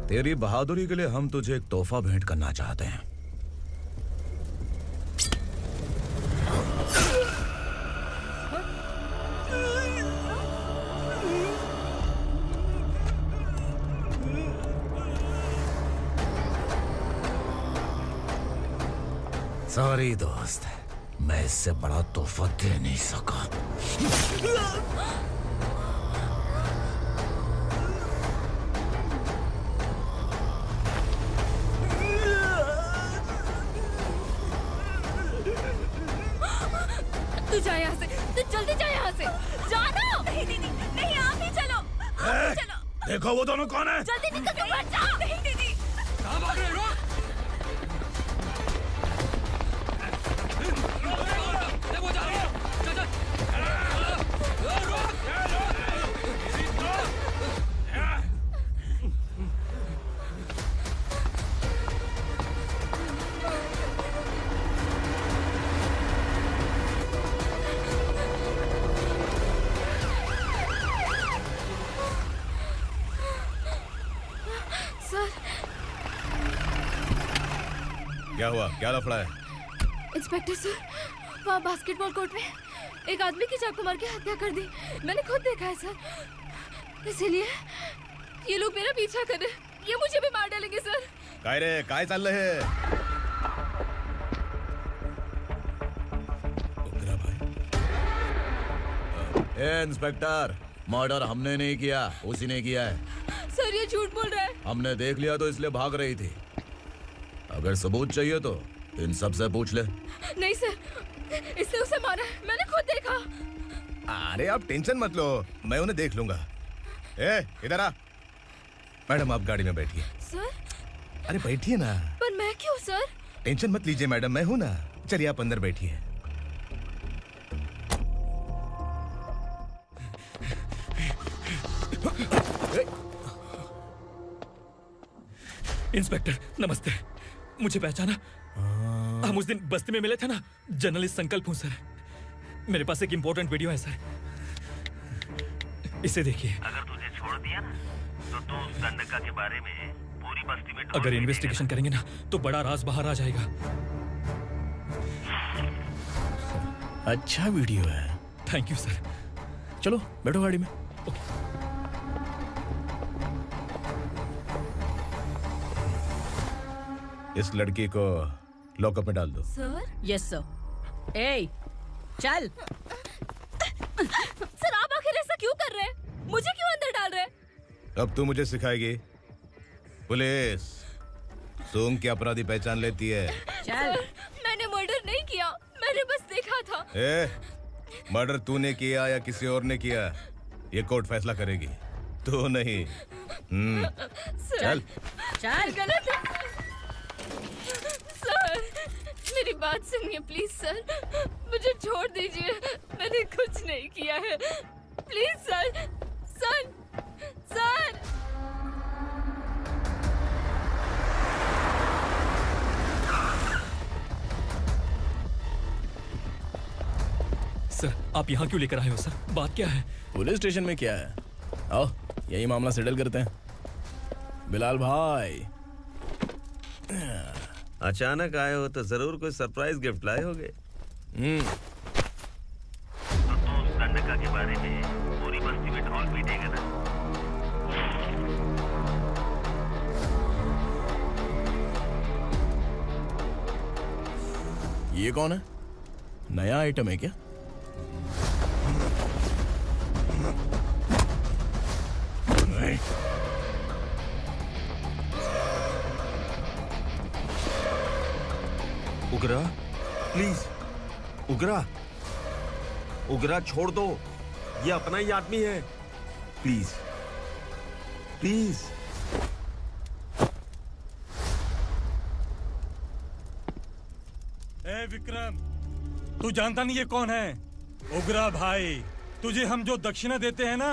तेरी बहादुरी के लिए हम तुझे एक तोहफा भेंट करना चाहते हैं। सॉरी दोस्त, मैं इससे बड़ा तोहफा दे नहीं सका। तू जा यहाँ से, तू जल्दी जा यहाँ से। जाना। नहीं दीदी, नहीं आप ही चलो, आप ही चलो। देखो वो दोनों कौन है? जल्दी निकल के मत जाओ। नहीं दीदी। कहाँ भाग रहे हो? क्या हुआ? क्या लफड़ा है? इंस्पेक्टर सर, वहाँ बास्केटबॉल कोर्ट में एक आदमी की चाकू मार के हत्या कर दी। मैंने खुद देखा है सर, इसीलिए ये लोग मेरा पीछा कर रहे, ये मुझे भी मार डालेंगे सर। काय रे, काय चाललंय हे? ए इंस्पेक्टर, मर्डर हमने नहीं किया, उसी ने किया है। सर ये झूठ बोल रहा है। हमने देख लिया तो इसलिए भाग रही थी। अगर सबूत चाहिए तो इन सब से पूछ ले। नहीं सर, इसने उसे मारा है, मैंने खुद देखा। अरे आप टेंशन मत लो, मैं उन्हें देख लूंगा। ए इधर आ। मैडम आप गाड़ी में बैठिए। सर? अरे बैठिए ना। पर मैं क्यों सर? टेंशन मत लीजिए मैडम, मैं हूं ना। चलिए आप अंदर बैठिए। इंस्पेक्टर नमस्ते, मुझे पहचाना? हम उस दिन बस्ती में मिले थे ना। जर्नलिस्ट संकल्प हूँ सर, मेरे पास एक इम्पोर्टेंट वीडियो है सर, इसे देखिए। अगर तुझे छोड़ दिया ना तो तू उस दंडका के बारे में पूरी बस्ती में अगर इन्वेस्टिगेशन करेंगे ना तो बड़ा राज बाहर आ जाएगा। अच्छा वीडियो है। Thank you sir. चलो बैठो गाड़ी में। इस लड़की को लॉकअप में डाल दो। सर? Yes sir. ए, चल। सर आप आखिर ऐसा क्यों कर रहे हैं? मुझे क्यों अंदर डाल रहे? अब तू मुझे सिखाएगी? पुलिस सूंघ के अपराधी पहचान लेती है। सर, मैंने मर्डर नहीं किया, मैंने बस देखा था। मर्डर तूने किया या किसी और ने किया, ये कोर्ट फैसला करेगी, तू नहीं। चल चल। गलत है सर, मेरी बात सुनिए प्लीज सर, मुझे छोड़ दीजिए, मैंने कुछ नहीं किया है, please sir. Sir sir sir, आप यहाँ क्यों लेकर आए हो सर? बात क्या है? पुलिस स्टेशन में क्या है? आओ यही मामला सेटल करते हैं। बिलाल भाई, अचानक आए हो तो जरूर कोई सरप्राइज गिफ्ट लाए होगे। तो उस दंडका के बारे में पूरी बस्ती में ढोल पीटेगा ना? ये कौन है? नया आइटम है क्या? उगरा, प्लीज उगरा, उगरा छोड़ दो, ये अपना ही आदमी है, प्लीज प्लीज। ए विक्रम, तू जानता नहीं ये कौन है? उगरा भाई, तुझे हम जो दक्षिणा देते हैं ना,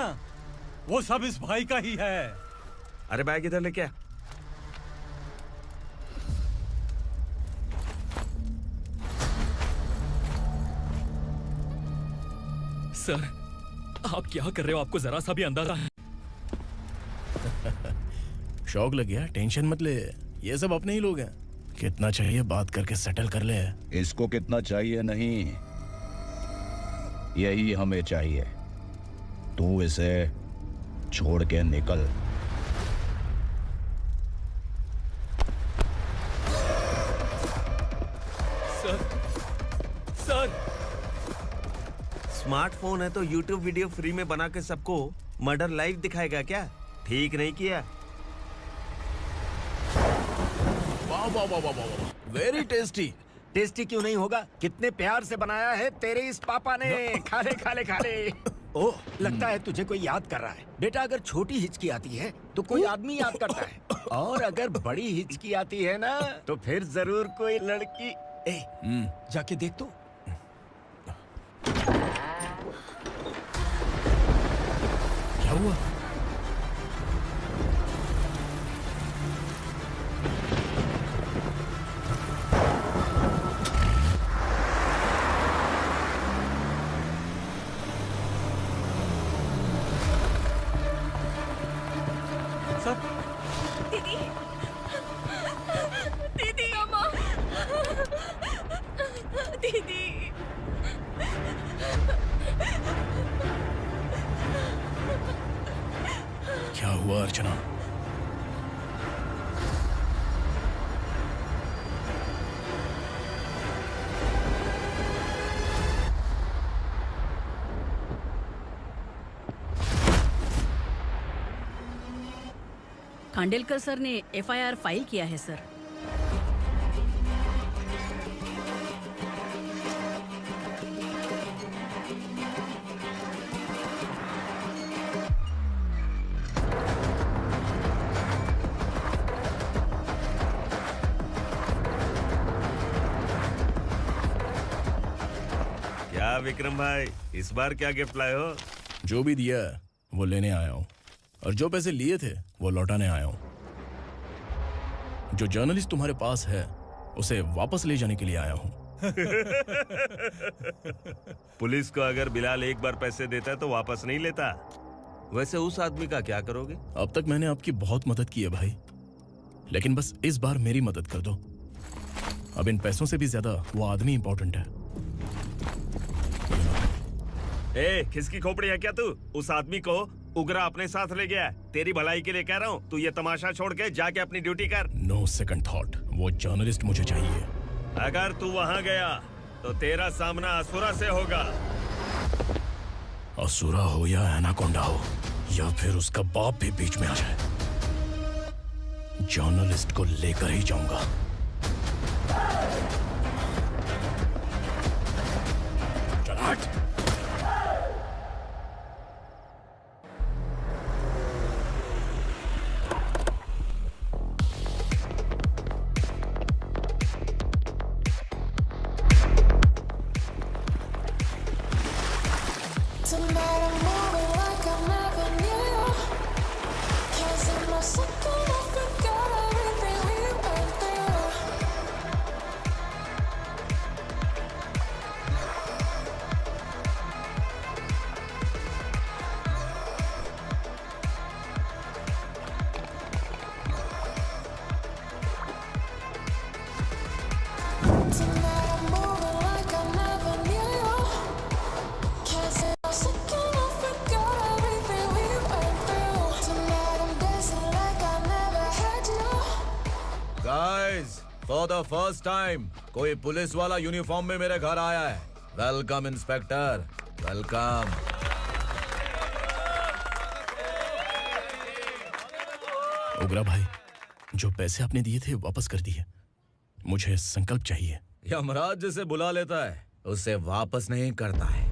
वो सब इस भाई का ही है। अरे बैग इधर लेके आ। सर, आप क्या कर रहे हो? आपको जरा सा भी अंदाजा है? शौक लग गया? टेंशन मत ले, ये सब अपने ही लोग हैं। कितना चाहिए बात करके सेटल कर ले। इसको कितना चाहिए नहीं, यही हमें चाहिए। तू इसे छोड़ के निकल। सर, सर, स्मार्टफोन है तो YouTube वीडियो फ्री में बना के सबको मर्डर लाइव दिखाएगा क्या? ठीक नहीं किया। वाह वाह वाह वाह वाह, वेरी टेस्टी। टेस्टी क्यों नहीं होगा? कितने प्यार से बनाया है तेरे इस पापा ने। खा ले खा ले खा ले। ओह, लगता है तुझे कोई याद कर रहा है। बेटा, अगर छोटी हिचकी आती है तो कोई आदमी याद करता है, और अगर बड़ी हिचकी आती है ना तो फिर जरूर कोई लड़की। जाके देख तो। क्या हुआ? दीदी, दीदी, अम्मा, दीदी। क्या हुआ अर्चना? खांडेलकर सर ने एफआईआर फाइल किया है सर। क्या विक्रम भाई, इस बार क्या गिफ्ट लाए हो? जो भी दिया है वो लेने आया हूँ, और जो पैसे लिए थे वो लौटाने आया हूँ। जो जर्नलिस्ट तुम्हारे पास है उसे वापस ले जाने के लिए आया हूँ। पुलिस को अगर बिलाल एक बार पैसे देता है तो वापस नहीं लेता। वैसे उस आदमी का क्या करोगे? अब तक मैंने आपकी बहुत मदद की है भाई, लेकिन बस इस बार मेरी मदद कर दो। अब इन पैसों से भी ज्यादा वो आदमी इंपॉर्टेंट है। ए, किसकी खोपड़ी है क्या तू? उस आदमी को उगरा अपने साथ ले गया। तेरी भलाई के लिए कह रहा हूँ, तू ये तमाशा छोड़ के जाके अपनी ड्यूटी कर। नो सेकंड थॉट, वो जर्नलिस्ट मुझे चाहिए। अगर तू वहाँ गया तो तेरा सामना असुरा से होगा। असुरा हो या एनाकोंडा हो, या फिर उसका बाप भी बीच में आ जाए, जर्नलिस्ट को लेकर ही जाऊंगा। चल हट। फॉर द फर्स्ट टाइम कोई पुलिस वाला यूनिफॉर्म में मेरे घर आया है। Welcome inspector, welcome. उग्रा भाई, जो पैसे आपने दिए थे वापस कर दिए। मुझे संकल्प चाहिए। यमराज जिसे बुला लेता है उसे वापस नहीं करता है।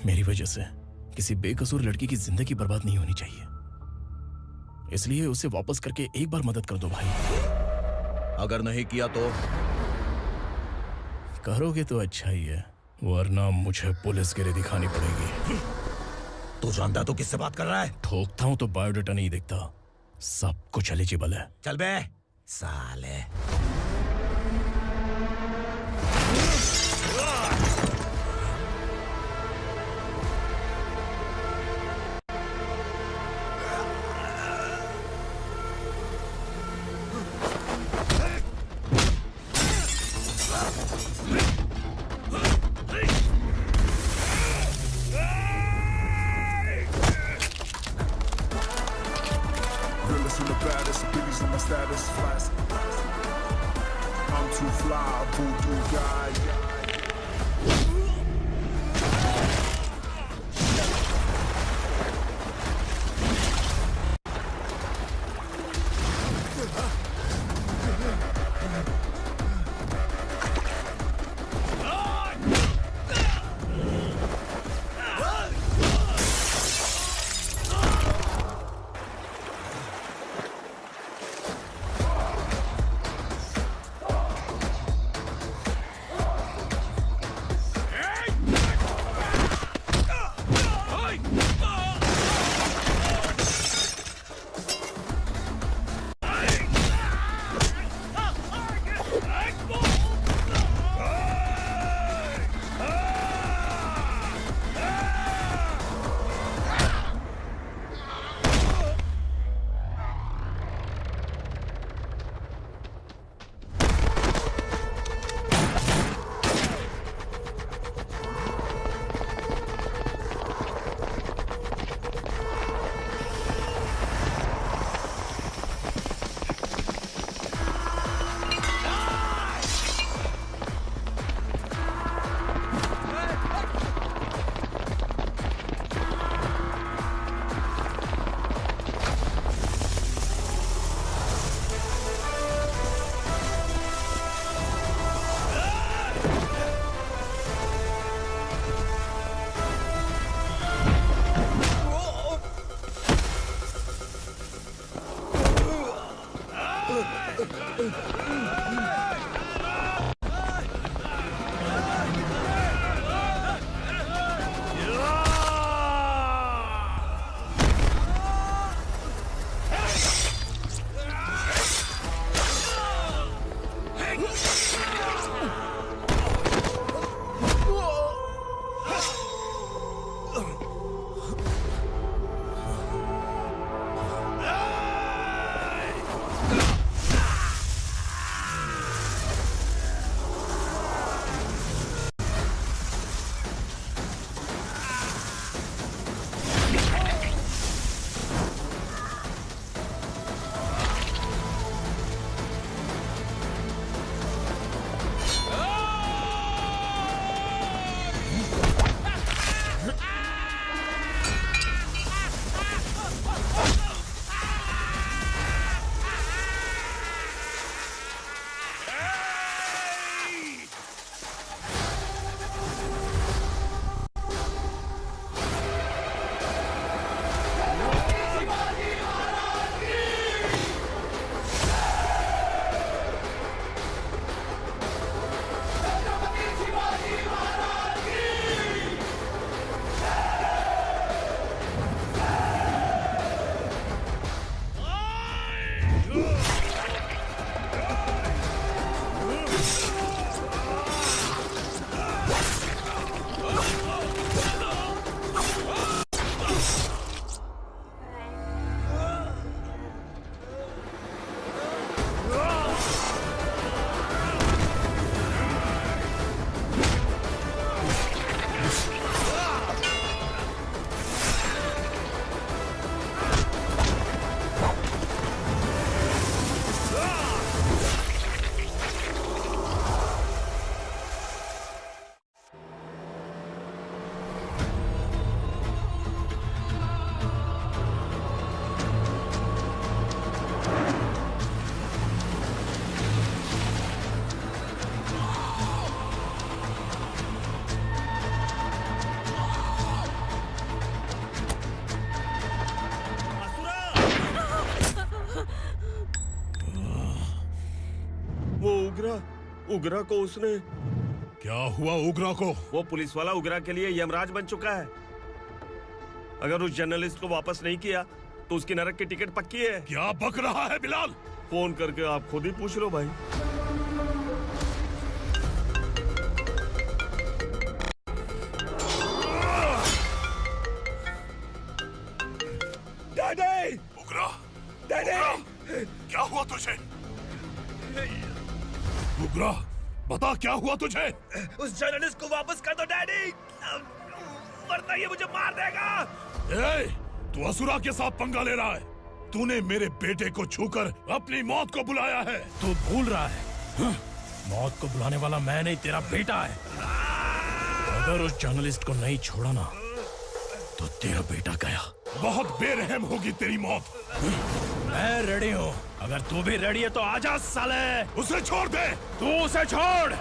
मेरी वजह से किसी बेकसूर लड़की की जिंदगी बर्बाद नहीं होनी चाहिए, इसलिए उसे वापस करके एक बार मदद कर दो भाई। अगर नहीं किया तो? करोगे तो अच्छा ही है, वरना मुझे पुलिस गिरी दिखानी पड़ेगी। तू जानता तो किससे बात कर रहा है? ठोकता हूं तो बायोडाटा नहीं दिखता, सब कुछ एलिजिबल है। चल बे साले। Realest and the baddest, Biggies on my status, flies. उग्रा को उसने। क्या हुआ उग्रा को? वो पुलिस वाला उग्रा के लिए यमराज बन चुका है। अगर उस जर्नलिस्ट को वापस नहीं किया तो उसकी नरक की टिकट पक्की है। क्या बक रहा है बिलाल? फोन करके आप खुद ही पूछ लो भाई। डैडी! उग्रा! डैडी! क्या हुआ तुझे? उग्रा, बता क्या हुआ तुझे? उस जर्नलिस्ट को वापस कर दो डैडी, वरना ये मुझे मार देगा। ए, तू असुरा के साथ पंगा ले रहा है। तूने मेरे बेटे को छूकर अपनी मौत को बुलाया है। तू भूल रहा है, मौत को बुलाने वाला मैं नहीं, तेरा बेटा है। अगर उस जर्नलिस्ट को नहीं छोड़ा ना तो तेरा बेटा गया। बहुत बेरहम होगी तेरी मौत। मैं रेडी हूँ, अगर तू भी रेडी है तो आजा साले। उसे छोड़ दे। तू उसे छोड़।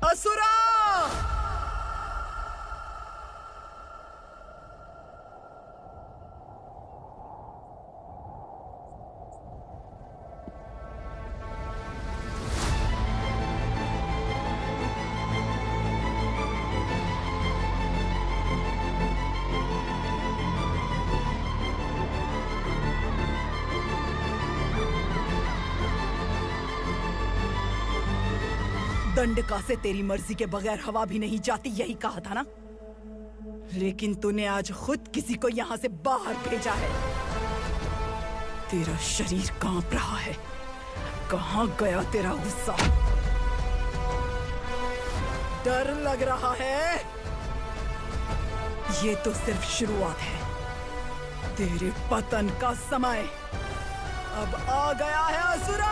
असुरा! दंडका से तेरी मर्जी के बगैर हवा भी नहीं जाती, यही कहा था ना? लेकिन तूने आज खुद किसी को यहाँ से बाहर भेजा है। तेरा शरीर कांप रहा है। कहाँ गया तेरा गुस्सा? डर लग रहा है? ये तो सिर्फ शुरुआत है। तेरे पतन का समय अब आ गया है असुरा।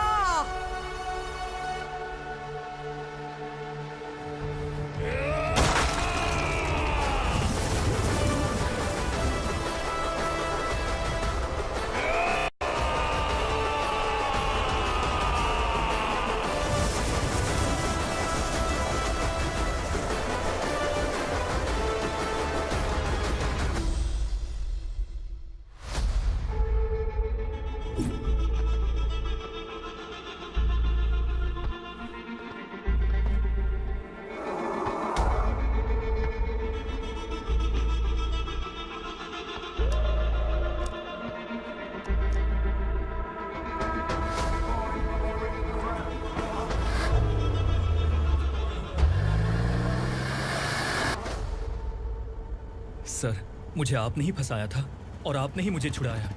सर, मुझे आपने ही फंसाया था और आपने ही मुझे छुड़ाया।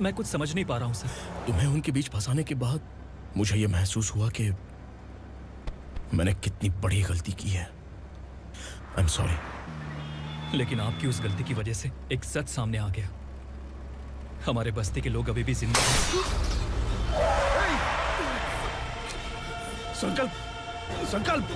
मैं कुछ समझ नहीं पा रहा हूँ सर। तुम्हें उनके बीच फंसाने के बाद मुझे यह महसूस हुआ कि मैंने कितनी बड़ी गलती की है। I am sorry. लेकिन आपकी उस गलती की वजह से एक सच सामने आ गया। हमारे बस्ती के लोग अभी भी जिंदा हैं। संकल्प, संकल्प!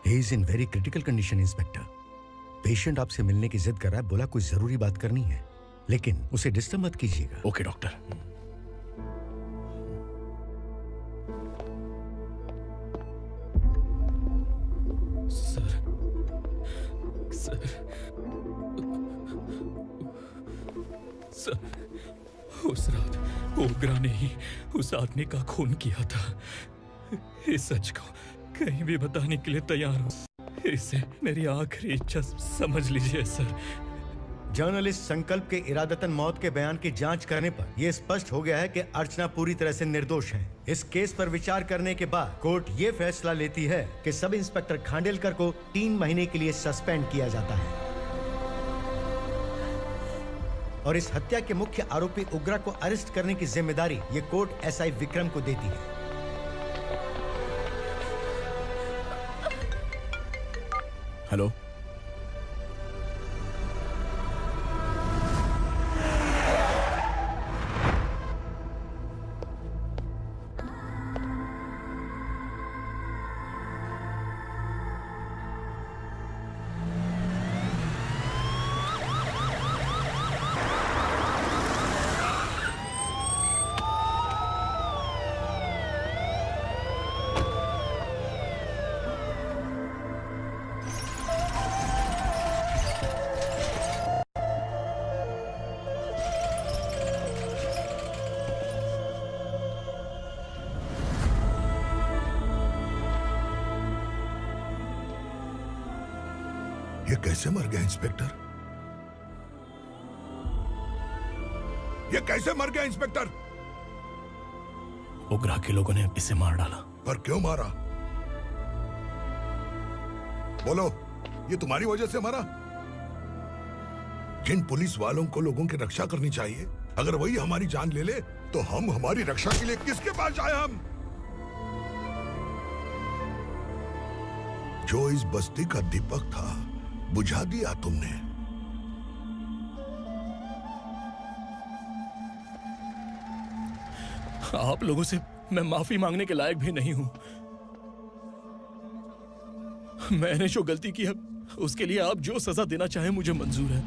He is in very critical condition, inspector. Patient आपसे मिलने की जिद कर रहा है, बोला कोई जरूरी बात करनी है, लेकिन उसे डिस्टर्ब मत कीजिएगा। Okay doctor. सर, उस रात ओग्रा ने ही उस आदमी का खून किया था। इस सच को कहीं भी बताने के लिए तैयार हूँ। इसे मेरी आखिरी इच्छा समझ लीजिए सर। जर्नलिस्ट संकल्प के इरादतन मौत के बयान की जांच करने पर यह स्पष्ट हो गया है कि अर्चना पूरी तरह से निर्दोष है। इस केस पर विचार करने के बाद कोर्ट ये फैसला लेती है कि सब इंस्पेक्टर खांडेलकर को 3 महीने के लिए सस्पेंड किया जाता है और इस हत्या के मुख्य आरोपी उग्रा को अरेस्ट करने की जिम्मेदारी ये कोर्ट एसआई विक्रम को देती है। हेलो, ये कैसे मर गया इंस्पेक्टर? ये कैसे मर गया इंस्पेक्टर? उग्रा के लोगों ने इसे मार डाला। पर क्यों मारा? बोलो, ये तुम्हारी वजह से मरा? जिन पुलिस वालों को लोगों की रक्षा करनी चाहिए, अगर वही हमारी जान ले ले तो हम हमारी रक्षा के लिए किसके पास जाए? हम जो इस बस्ती का दीपक था बुझा दिया तुमने। आप लोगों से मैं माफी मांगने के लायक भी नहीं हूं। मैंने जो गलती की है उसके लिए आप जो सजा देना चाहे मुझे मंजूर है।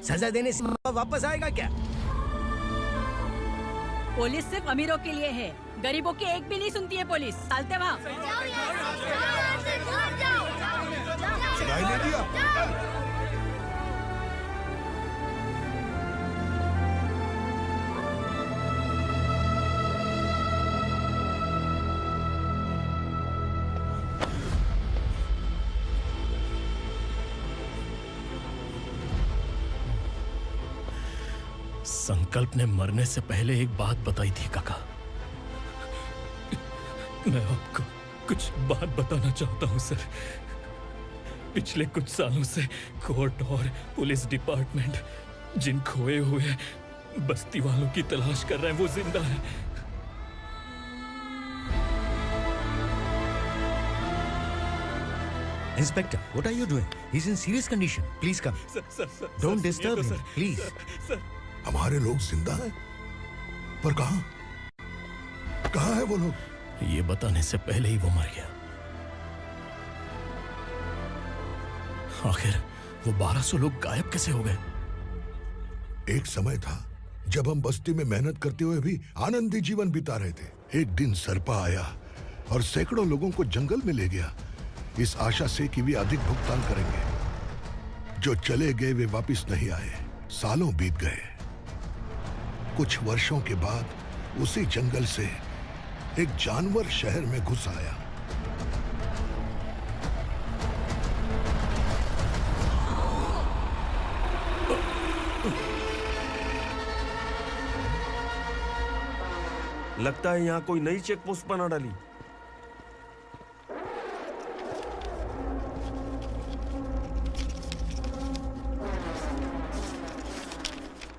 सजा देने से वापस आएगा क्या? पुलिस सिर्फ अमीरों के लिए है, गरीबों की एक भी नहीं सुनती है पुलिस। चलते वहाँ। सुनाई नहीं दिया? संकल्प ने मरने से पहले एक बात बताई थी काका। मैं आपको कुछ बात बताना चाहता हूं सर। पिछले कुछ सालों से कोर्ट और पुलिस डिपार्टमेंट जिन खोए हुए बस्ती वालों की तलाश कर रहे हैं वो जिंदा है। Inspector, what are you doing? He's in serious condition. Please come. Sir, Don't disturb him, please. हमारे लोग जिंदा हैं? पर कहां? कहां है वो लोग? ये बताने से पहले ही वो मर गया। आखिर वो 1200 लोग गायब कैसे हो गए? एक समय था जब हम बस्ती में मेहनत करते हुए भी आनंदी जीवन बिता रहे थे। एक दिन सरपा आया और सैकड़ों लोगों को जंगल में ले गया, इस आशा से कि वे अधिक भुगतान करेंगे। जो चले गए वे वापस नहीं आए। सालों बीत गए। कुछ वर्षों के बाद उसी जंगल से एक जानवर शहर में घुस आया। लगता है यहाँ कोई नई चेक पोस्ट बना डाली।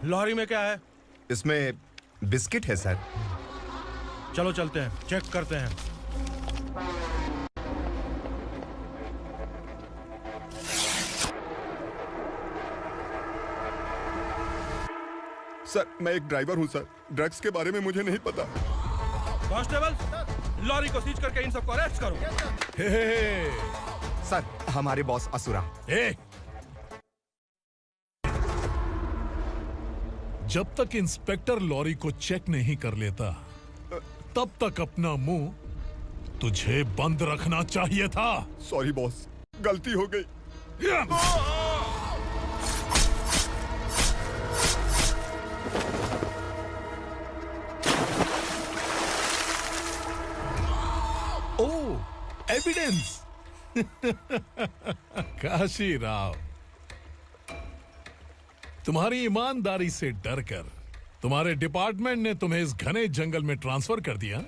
लॉरी में क्या है? इसमें बिस्किट है सर। चलो चलते हैं, चेक करते हैं। सर, मैं एक ड्राइवर हूं सर। ड्रग्स के बारे में मुझे नहीं पता। कांस्टेबल, लॉरी को सीज करके इन सबको अरेस्ट करो। सर, हमारे बॉस असुरा। जब तक इंस्पेक्टर लॉरी को चेक नहीं कर लेता तब तक अपना मुंह तुझे बंद रखना चाहिए था। सॉरी बॉस, गलती हो गई। एविडेंस। काशी राव, तुम्हारी ईमानदारी से डरकर तुम्हारे डिपार्टमेंट ने तुम्हें इस घने जंगल में ट्रांसफर कर दिया।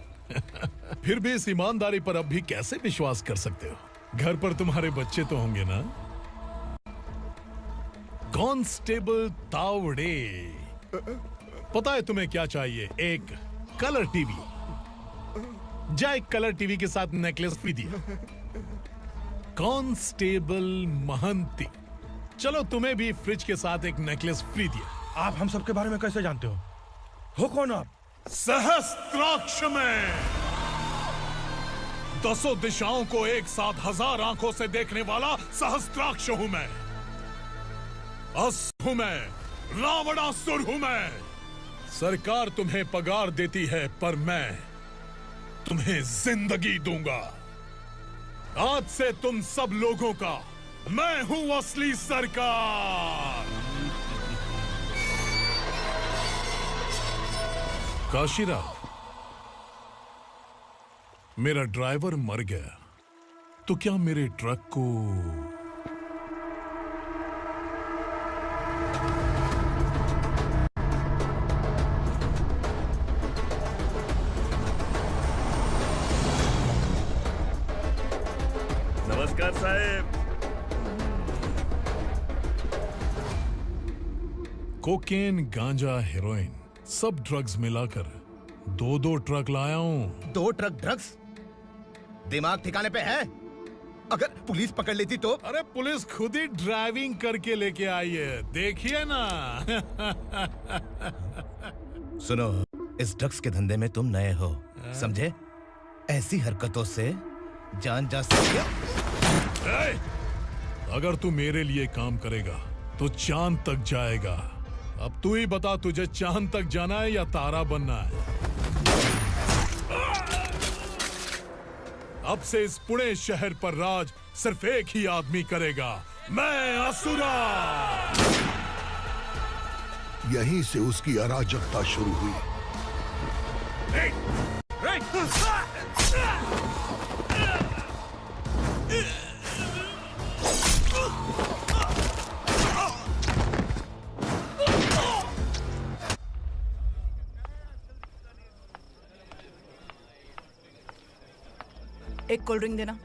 फिर भी इस ईमानदारी पर अब भी कैसे विश्वास कर सकते हो? घर पर तुम्हारे बच्चे तो होंगे ना? कांस्टेबल तावड़े, पता है तुम्हें क्या चाहिए? एक कलर टीवी। जा एक कलर टीवी के साथ नेकलेस भी दिया। कांस्टेबल महंती, चलो तुम्हें भी फ्रिज के साथ एक नेकलेस फ्री दिया। आप हम सबके बारे में कैसे जानते हो कौन आप? सहस्त्राक्ष में 10 दिशाओं को एक साथ 1000 आंखों से देखने वाला सहस्त्राक्ष हूं मैं। असुर हूं मैं, रावणासुर हूं मैं। सरकार तुम्हें पगार देती है पर मैं तुम्हें जिंदगी दूंगा। आज से तुम सब लोगों का मैं हूं असली सरकार। काशीराव, मेरा ड्राइवर मर गया तो क्या मेरे ट्रक को नमस्कार साहब। कोकेन, गांजा, हेरोइन सब ड्रग्स मिलाकर 2 ट्रक लाया हूं। 2 ट्रक ड्रग्स? दिमाग ठिकाने पे है? अगर पुलिस पकड़ लेती तो? अरे पुलिस खुद ही ड्राइविंग करके लेके आई है, देखिए ना। सुनो, इस ड्रग्स के धंधे में तुम नए हो, समझे? ऐसी हरकतों से जान जा सकती है। अगर तू मेरे लिए काम करेगा तो चांद तक जाएगा। अब तू ही बता, तुझे चांद तक जाना है या तारा बनना है? अब से इस पुणे शहर पर राज सिर्फ एक ही आदमी करेगा, मैं असुरा। यहीं से उसकी अराजकता शुरू हुई। एक कोल्ड ड्रिंक देना।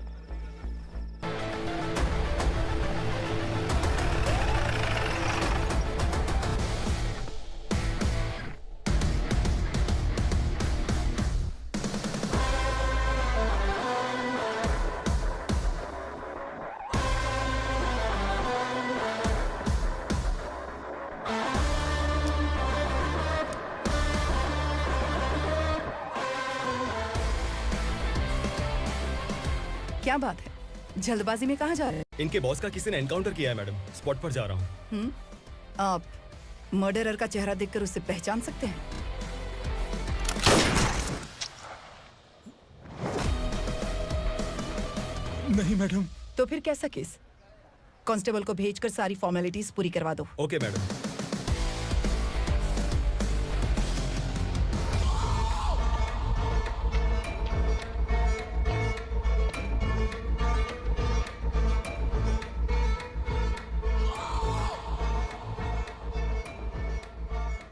क्या बात है, जल्दबाजी में कहाँ जा रहे हैं? इनके बॉस का किसी ने एनकाउंटर किया है मैडम, स्पॉट पर जा रहा हूँ। आप मर्डरर का चेहरा देखकर उसे पहचान सकते हैं? नहीं मैडम। तो फिर कैसा केस? कांस्टेबल को भेजकर सारी फॉर्मेलिटीज पूरी करवा दो। Okay madam.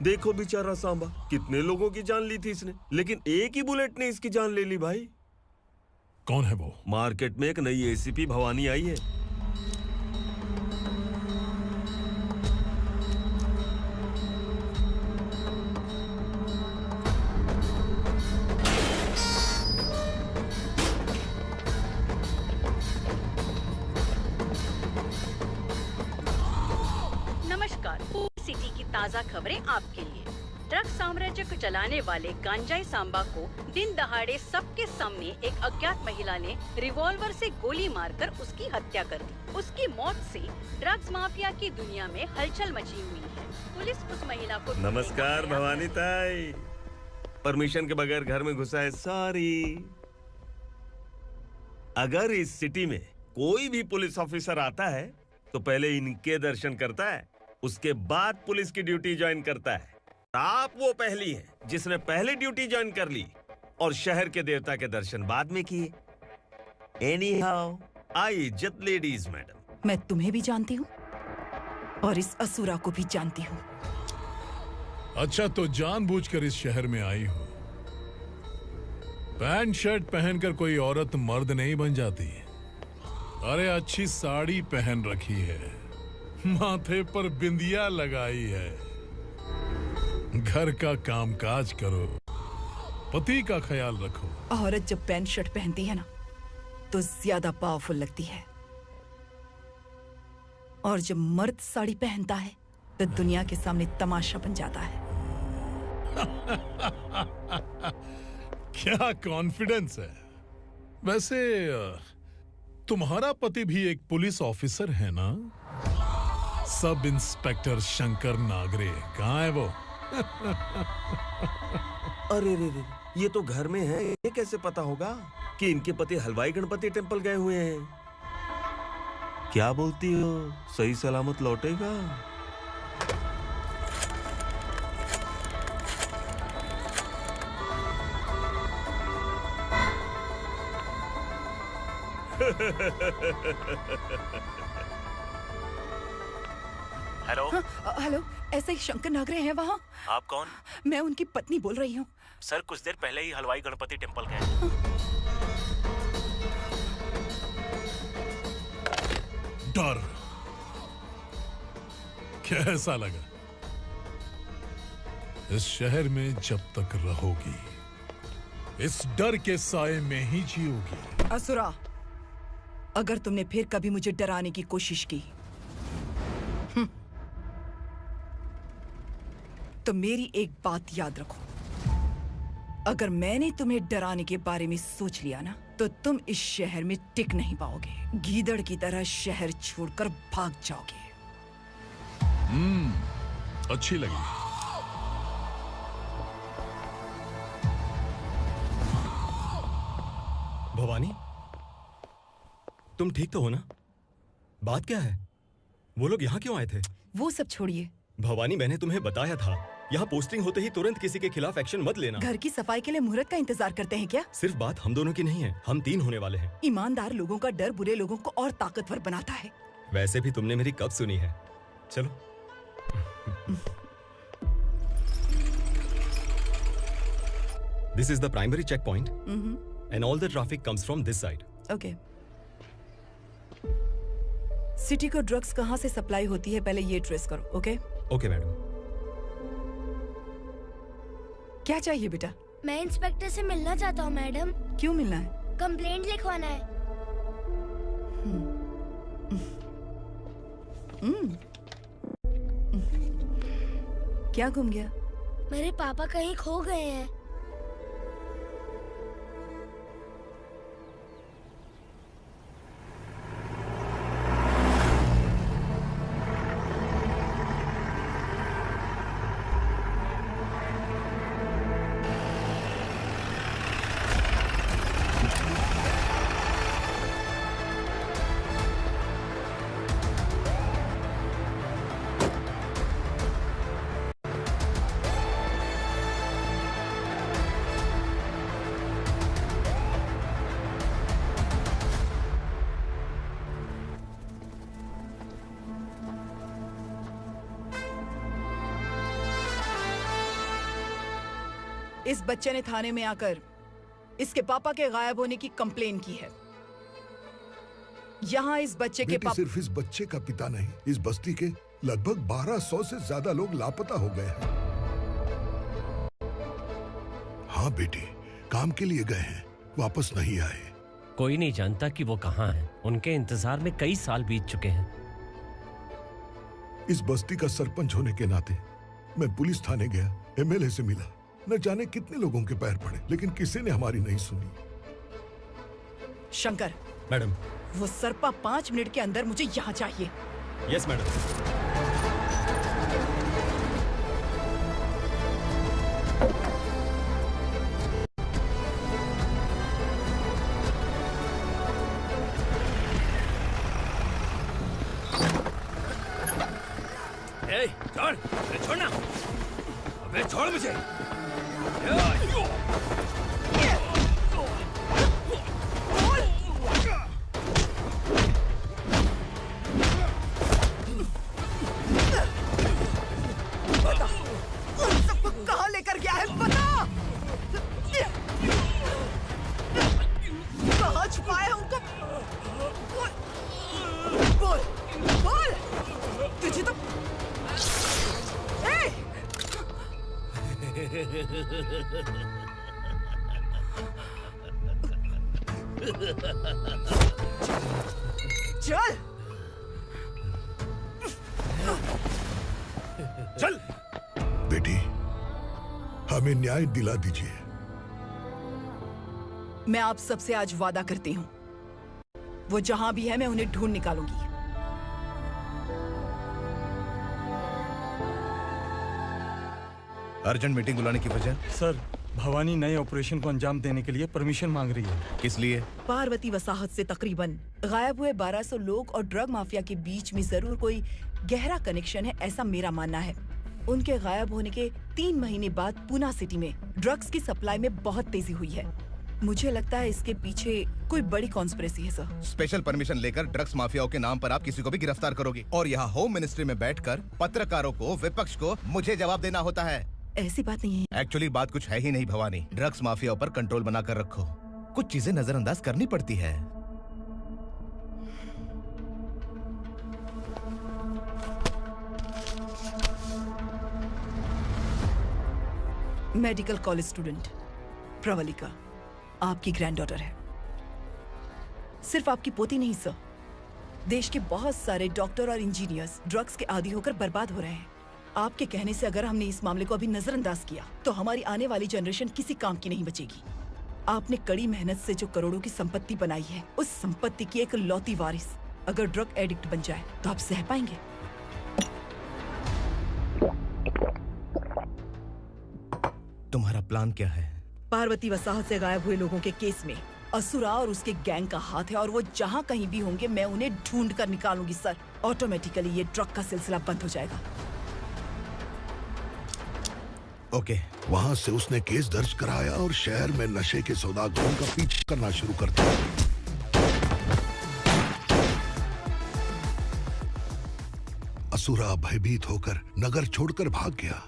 देखो बेचारा सांबा, कितने लोगों की जान ली थी इसने, लेकिन एक ही बुलेट ने इसकी जान ले ली भाई। कौन है वो? मार्केट में एक नई एसीपी भवानी आई है। नमस्कार, सिटी की ताज़ा खबरें आपके लिए। ड्रग साम्राज्य को चलाने वाले गांजाई सांबा को दिन दहाड़े सबके सामने एक अज्ञात महिला ने रिवॉल्वर से गोली मारकर उसकी हत्या कर दी। उसकी मौत से ड्रग्स माफिया की दुनिया में हलचल मची हुई है। पुलिस उस महिला को नमस्कार भवानी ताई, परमिशन के बगैर घर में घुसा है, सॉरी। अगर इस सिटी में कोई भी पुलिस ऑफिसर आता है तो पहले इनके दर्शन करता है, उसके बाद पुलिस की ड्यूटी ज्वाइन करता है। आप वो पहली हैं जिसने पहले ड्यूटी ज्वाइन कर ली और शहर के देवता के दर्शन बाद में किए। एनी हाउ, आई इज्जत लेडीज मैडम। मैं तुम्हें भी जानती हूँ और इस असुरा को भी जानती हूँ। अच्छा, तो जानबूझकर इस शहर में आई हो। पैंट शर्ट पहनकर कोई औरत मर्द नहीं बन जाती। अरे अच्छी साड़ी पहन रखी है, माथे पर बिंदिया लगाई है, घर का कामकाज करो, पति का ख्याल रखो। औरत जब पैंट शर्ट पहनती है ना तो ज्यादा पावरफुल लगती है, और जब मर्द साड़ी पहनता है तो दुनिया के सामने तमाशा बन जाता है। क्या कॉन्फिडेंस है। वैसे तुम्हारा पति भी एक पुलिस ऑफिसर है ना? सब इंस्पेक्टर शंकर नागरे कहाँ है वो? अरे रे रे, ये तो घर में है। ये कैसे पता होगा कि इनके पति हलवाई गणपति टेम्पल गए हुए हैं? क्या बोलती हो, सही सलामत लौटेगा? हेलो। हेलो, ऐसे ही शंकर नागरे हैं वहाँ? आप कौन? मैं उनकी पत्नी बोल रही हूँ। सर कुछ देर पहले ही हलवाई गणपति टेम्पल गए। डर कैसा लगा? इस शहर में जब तक रहोगी इस डर के साए में ही जियोगी। असुरा, अगर तुमने फिर कभी मुझे डराने की कोशिश की तो मेरी एक बात याद रखो, अगर मैंने तुम्हें डराने के बारे में सोच लिया ना तो तुम इस शहर में टिक नहीं पाओगे। गीदड़ की तरह शहर छोड़कर भाग जाओगे। अच्छी लगी। भवानी, तुम ठीक तो हो ना? बात क्या है? वो लोग यहाँ क्यों आए थे? वो सब छोड़िए। भवानी, मैंने तुम्हें बताया था यहाँ पोस्टिंग होते ही तुरंत किसी के खिलाफ एक्शन मत लेना। घर की सफाई के लिए मुहूर्त का इंतजार करते हैं क्या? सिर्फ बात हम दोनों की नहीं है, हम 3 होने वाले हैं। ईमानदार लोगों का डर बुरे लोगों को और ताकतवर बनाता है। वैसे भी तुमने मेरी कब सुनी है। चलो। This is the primary checkpoint, and all the traffic comes from this side. Okay. City को ड्रग्स कहाँ से सप्लाई होती है पहले ये ट्रेस करो, ओके? Okay madam. क्या चाहिए बेटा? मैं इंस्पेक्टर से मिलना चाहता हूँ मैडम। क्यों मिलना है? कंप्लेंट लिखवाना है। क्या गुम गया? मेरे पापा कहीं खो गए हैं। इस बच्चे ने थाने में आकर इसके पापा के गायब होने की कंप्लेन की है। यहाँ इस बच्चे के पापा सिर्फ इस बच्चे का पिता नहीं, इस बस्ती के लगभग 1200 से ज्यादा लोग लापता हो गए हैं। हाँ बेटी, काम के लिए गए हैं, वापस नहीं आए। कोई नहीं जानता कि वो कहाँ हैं। उनके इंतजार में कई साल बीत चुके हैं। इस बस्ती का सरपंच होने के नाते मैं पुलिस थाने गया, एमएलए से मिला, न जाने कितने लोगों के पैर पड़े, लेकिन किसी ने हमारी नहीं सुनी। शंकर, मैडम, वो सरपा 5 मिनट के अंदर मुझे यहाँ चाहिए। Yes madam. छोड़, छोड़ना, अबे छोड़ मुझे। चल चल बेटी, हमें न्याय दिला दीजिए। मैं आप सबसे आज वादा करती हूँ, वो जहां भी है मैं उन्हें ढूंढ निकालूंगी। अर्जेंट मीटिंग बुलाने की वजह? सर, भवानी नए ऑपरेशन को अंजाम देने के लिए परमिशन मांग रही है। किस लिए? पार्वती वसाहत से तकरीबन गायब हुए 1200 लोग और ड्रग माफिया के बीच में जरूर कोई गहरा कनेक्शन है, ऐसा मेरा मानना है। उनके गायब होने के 3 महीने बाद पूना सिटी में ड्रग्स की सप्लाई में बहुत तेजी हुई है। मुझे लगता है इसके पीछे कोई बड़ी कॉन्स्पिरेसी है सर। स्पेशल परमिशन लेकर ड्रग्स माफियाओं के नाम पर आप किसी को भी गिरफ्तार करोगे और यहाँ होम मिनिस्ट्री में बैठकर पत्रकारों को, विपक्ष को मुझे जवाब देना होता है। ऐसी बात नहीं है। एक्चुअली बात कुछ है ही नहीं भवानी। ड्रग्स माफियाओं पर कंट्रोल बनाकर रखो, कुछ चीजें नजरअंदाज करनी पड़ती है। मेडिकल कॉलेज स्टूडेंट प्रवलिका आपकी ग्रैंडडॉटर है। सिर्फ आपकी पोती नहीं सर, देश के बहुत सारे डॉक्टर और इंजीनियर्स ड्रग्स के आदी होकर बर्बाद हो रहे हैं। आपके कहने से अगर हमने इस मामले को अभी नजरअंदाज किया तो हमारी आने वाली जनरेशन किसी काम की नहीं बचेगी। आपने कड़ी मेहनत से जो करोड़ों की संपत्ति बनाई है, उस संपत्ति की एक लौती वारिस अगर ड्रग एडिक्ट बन जाए तो आप सह पाएंगे? तुम्हारा प्लान क्या है? पार्वती वसाहत से गायब हुए लोगों के केस में असुरा और उसके गैंग का हाथ है और वो जहाँ कहीं भी होंगे मैं उन्हें ढूंढ कर निकालूंगी सर। ऑटोमेटिकली ये ड्रग का सिलसिला बंद हो जाएगा। ओके। वहाँ से उसने केस दर्ज कराया और शहर में नशे के सौदागरों का पीछा करना शुरू कर दिया। असुरा भयभीत होकर नगर छोड़कर भाग गया।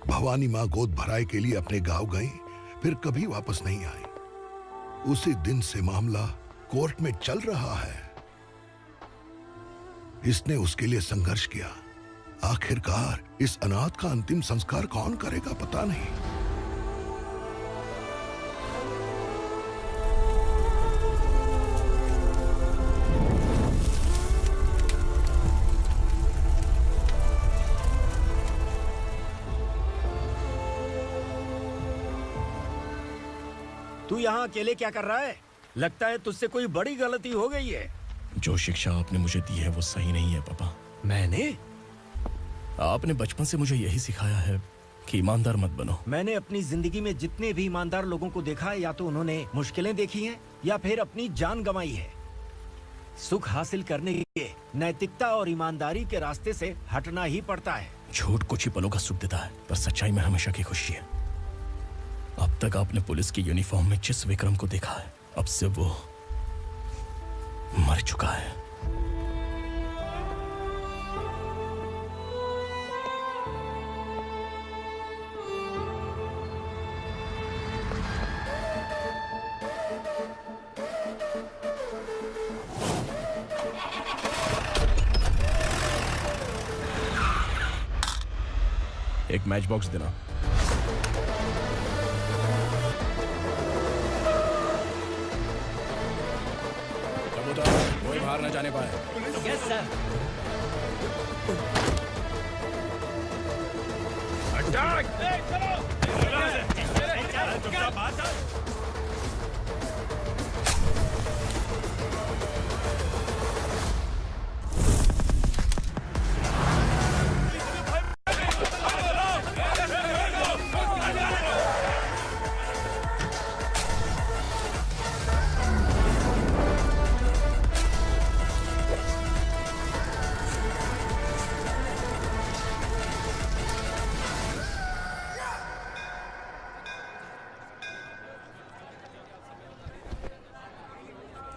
भवानी माँ गोद भराई के लिए अपने गांव गई, फिर कभी वापस नहीं आई। उसी दिन से मामला कोर्ट में चल रहा है। इसने उसके लिए संघर्ष किया। आखिरकार इस अनाथ का अंतिम संस्कार कौन करेगा पता नहीं। तू यहाँ अकेले क्या कर रहा है? लगता है तुझसे कोई बड़ी गलती हो गई है। जो शिक्षा आपने मुझे दी है वो सही नहीं है पापा। मैंने? आपने बचपन से मुझे यही सिखाया है कि ईमानदार मत बनो। मैंने अपनी जिंदगी में जितने भी ईमानदार लोगों को देखा है, या तो उन्होंने मुश्किलें देखी हैं या फिर अपनी जान गंवाई है। सुख हासिल करने के लिए नैतिकता और ईमानदारी के रास्ते से हटना ही पड़ता है। झूठ कुछ ही पलों का सुख देता है, पर सच्चाई में हमेशा की खुशी है। अब तक आपने पुलिस की यूनिफॉर्म में जिस विक्रम को देखा है, अब से वो मर चुका है। एक मैच बॉक्स देना। कबूतर कोई बाहर न जाने पाए। Yes sir. अटैक!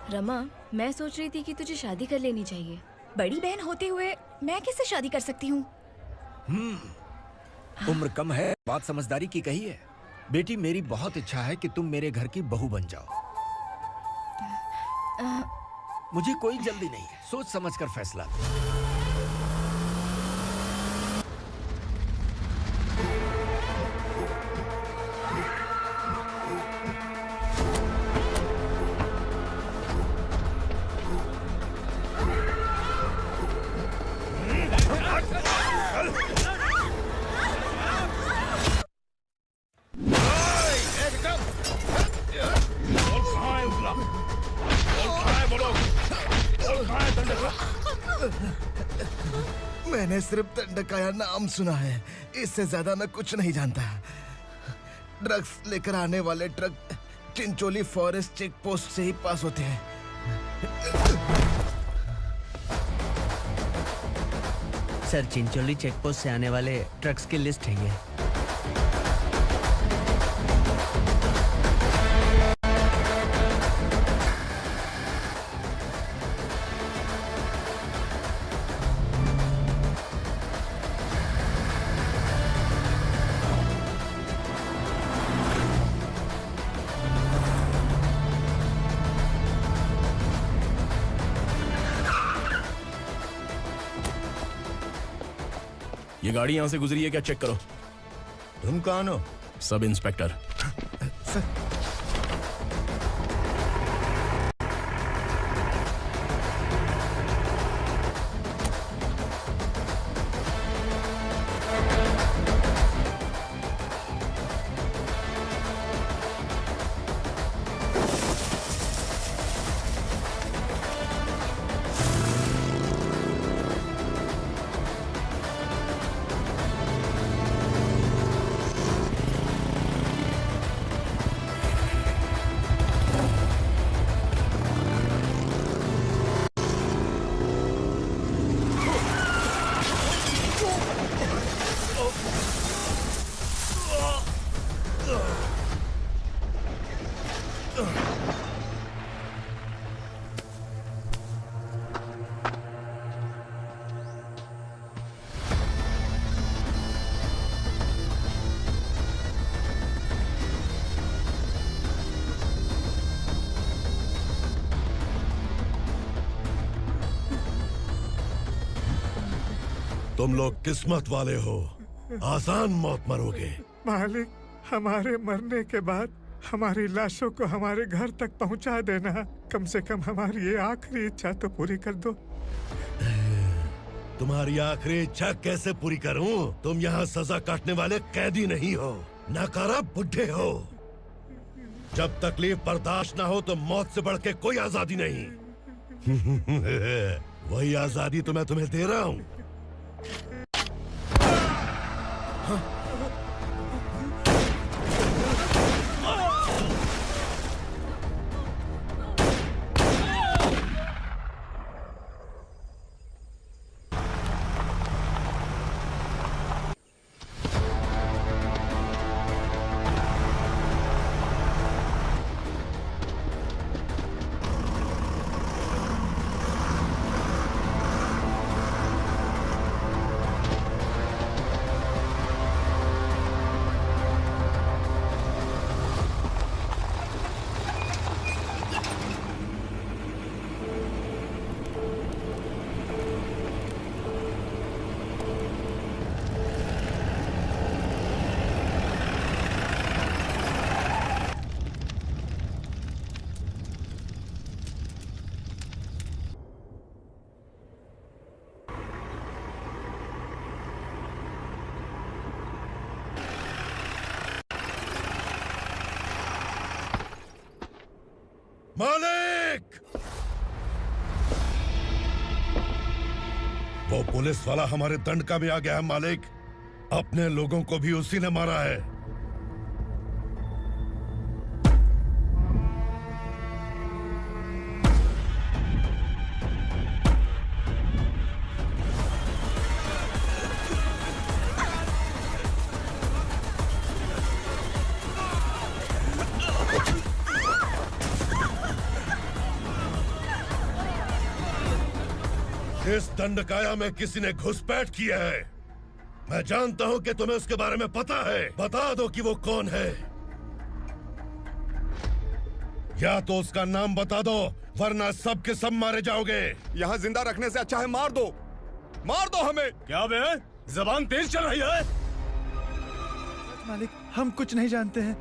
रमा, मैं सोच रही थी कि तुझे शादी कर लेनी चाहिए। बड़ी बहन होते हुए मैं कैसे शादी कर सकती हूँ? उम्र कम है, बात समझदारी की कही है। बेटी, मेरी बहुत इच्छा है कि तुम मेरे घर की बहू बन जाओ। मुझे कोई जल्दी नहीं है, सोच समझकर फैसला। कहाँ है वो लोग? कहाँ है दंडका? मैंने सिर्फ दंडकाया नाम सुना है, इससे ज्यादा मैं कुछ नहीं जानता। ड्रग्स लेकर आने वाले truck Chincholi forest check post से ही पास होते हैं। सर, चिंचोली चेक पोस्ट से आने वाले ट्रक्स की लिस्ट है ये। ये गाड़ी यहां से गुजरी है क्या? चेक करो। तुम कौन हो? Sub inspector. तुम लोग किस्मत वाले हो, आसान मौत मरोगे। मालिक, हमारे मरने के बाद हमारी लाशों को हमारे घर तक पहुंचा देना। कम से कम हमारी ये आखिरी इच्छा तो पूरी कर दो। तुम्हारी आखिरी इच्छा कैसे पूरी करूं? तुम यहाँ सजा काटने वाले कैदी नहीं हो, नाकारा बुड्ढे हो। जब तकलीफ बर्दाश्त ना हो तो मौत से बढ़ के कोई आजादी नहीं। वही आजादी तो मैं तुम्हें दे रहा हूँ। मालिक! वो पुलिस वाला हमारे दंडका में आ गया है मालिक। अपने लोगों को भी उसी ने मारा है। इस दंडकाया में किसी ने घुसपैठ किया है। मैं जानता हूं कि तुम्हें उसके बारे में पता है। बता दो कि वो कौन है, या तो उसका नाम बता दो, वरना सब के सब मारे जाओगे। यहाँ जिंदा रखने से अच्छा है मार दो हमें। क्या बे? जबान तेज चल रही है। मालिक, हम कुछ नहीं जानते हैं।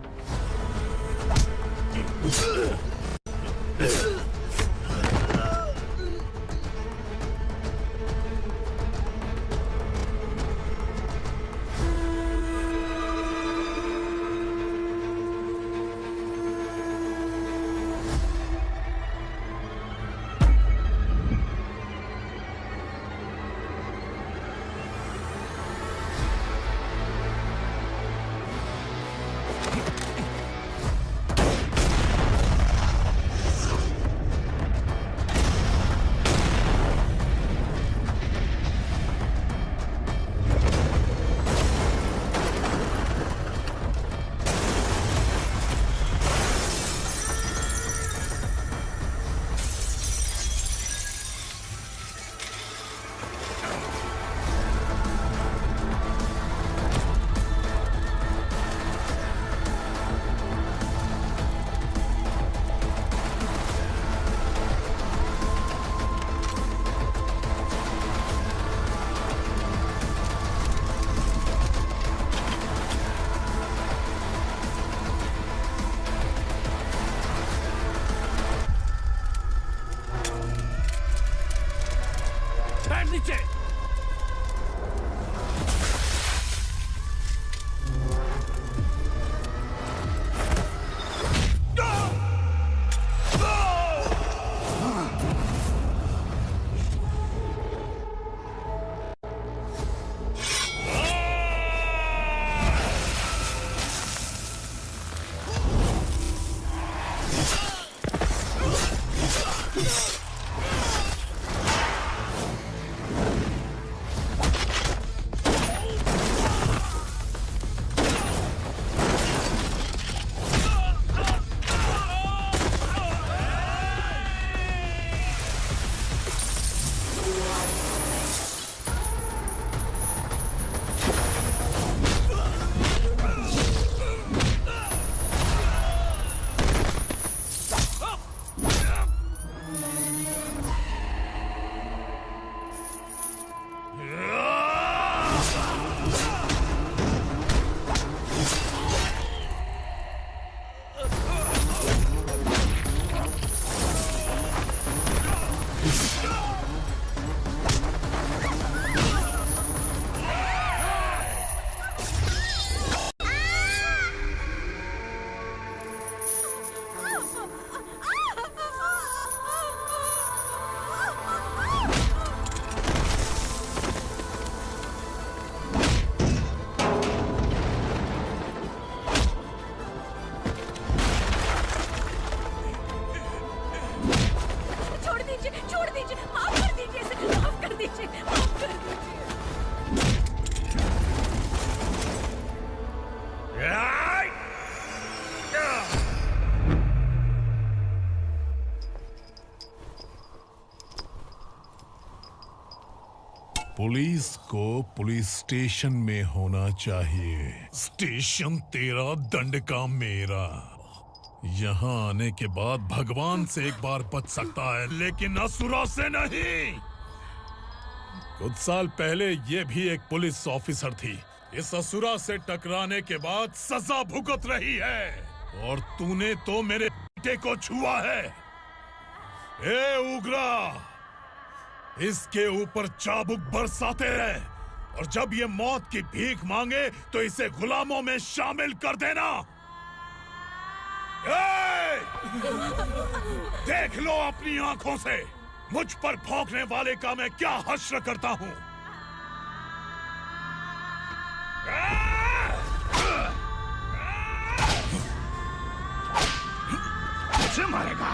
पुलिस को पुलिस स्टेशन में होना चाहिए। स्टेशन तेरा, दंड का मेरा। यहाँ आने के बाद भगवान से एक बार बच सकता है, लेकिन असुरा से नहीं। कुछ साल पहले ये भी एक पुलिस ऑफिसर थी। इस असुरा से टकराने के बाद सजा भुगत रही है, और तूने तो मेरे बेटे को छुआ है। ए उग्रा, इसके ऊपर चाबुक बरसाते रहे, और जब ये मौत की भीख मांगे तो इसे गुलामों में शामिल कर देना। देख लो अपनी आंखों से मुझ पर भौंकने वाले का मैं क्या हश्र करता हूं। मुझे मारेगा।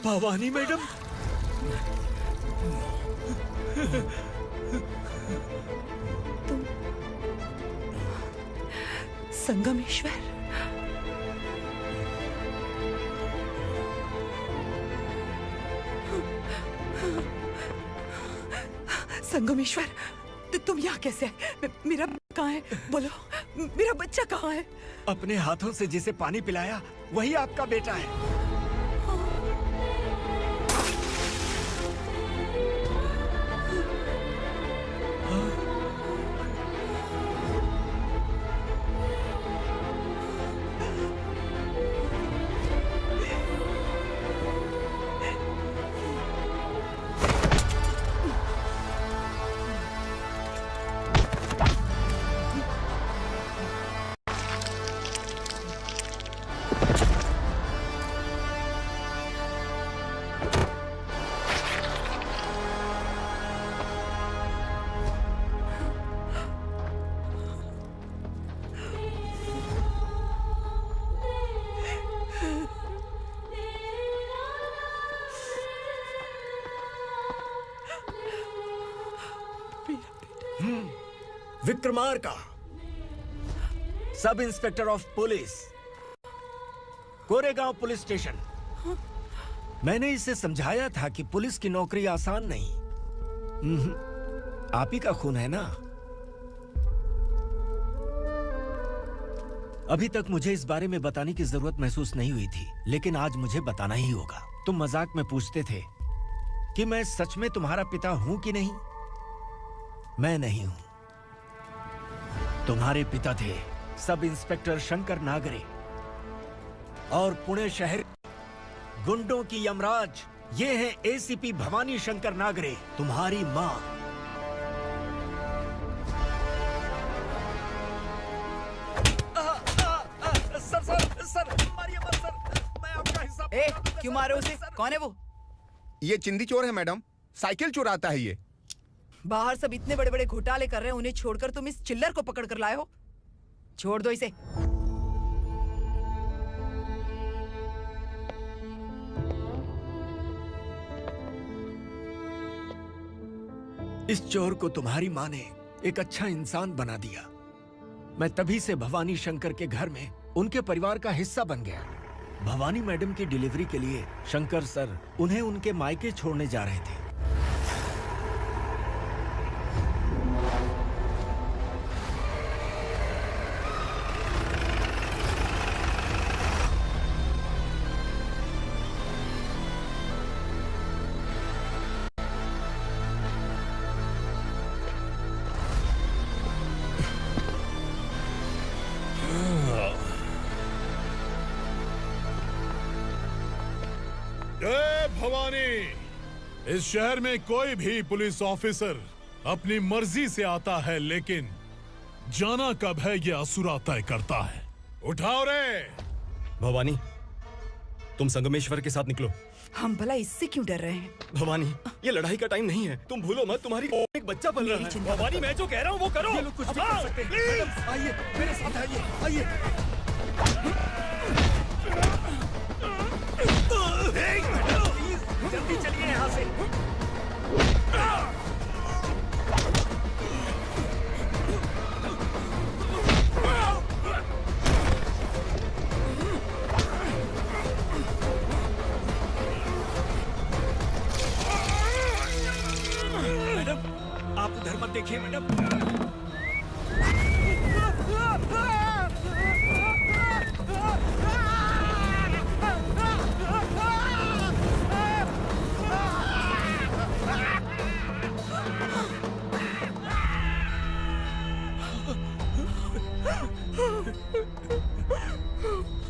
भवानी मैडम, तुम संगमेश्वर? संगमेश्वर, तुम यहाँ कैसे आए? मेरा कहाँ है? बोलो, मेरा बच्चा कहाँ है? अपने हाथों से जिसे पानी पिलाया वही आपका बेटा है। Vikramarka, sub inspector of police, Koregaon police station. मैंने इसे समझाया था कि पुलिस की नौकरी आसान नहीं। आप ही का खून है ना। अभी तक मुझे इस बारे में बताने की जरूरत महसूस नहीं हुई थी, लेकिन आज मुझे बताना ही होगा। तुम मजाक में पूछते थे कि मैं सच में तुम्हारा पिता हूं कि नहीं। मैं नहीं हूं। तुम्हारे पिता थे सब इंस्पेक्टर शंकर नागरे, और पुणे शहर गुंडों की यमराज ये है एसीपी भवानी शंकर नागरे, तुम्हारी मां। सर, मारिए मत सर, मैं आपका हिस्सा। क्यों मारो उसे? कौन है वो? ये चिंदी चोर है मैडम, साइकिल चुराता है ये। बाहर सब इतने बड़े बड़े घोटाले कर रहे हैं, उन्हें छोड़कर तुम इस चिल्लर को पकड़ कर लाए हो। छोड़ दो इसे। इस चोर को तुम्हारी माँ ने एक अच्छा इंसान बना दिया। मैं तभी से भवानी शंकर के घर में उनके परिवार का हिस्सा बन गया। भवानी मैडम की डिलीवरी के लिए शंकर सर उन्हें उनके मायके छोड़ने जा रहे थे। जय भवानी। इस शहर में कोई भी पुलिस ऑफिसर अपनी मर्जी से आता है, लेकिन जाना कब है ये असुरा तय करता है। उठाओ रे। भवानी, तुम संगमेश्वर के साथ निकलो। हम भला इससे क्यों डर रहे हैं? भवानी, ये लड़ाई का टाइम नहीं है। तुम भूलो मत, तुम्हारी एक बच्चा पल रहा है। भवानी, मैं जो कह रहा हूँ वो करो। ये लोग कुछ भी कर सकते हैं। मैडम, आइए मेरे साथ आइए, आइए। जल्दी चलिए यहाँ से। मैडम, आप उधर मत देखिए मैडम।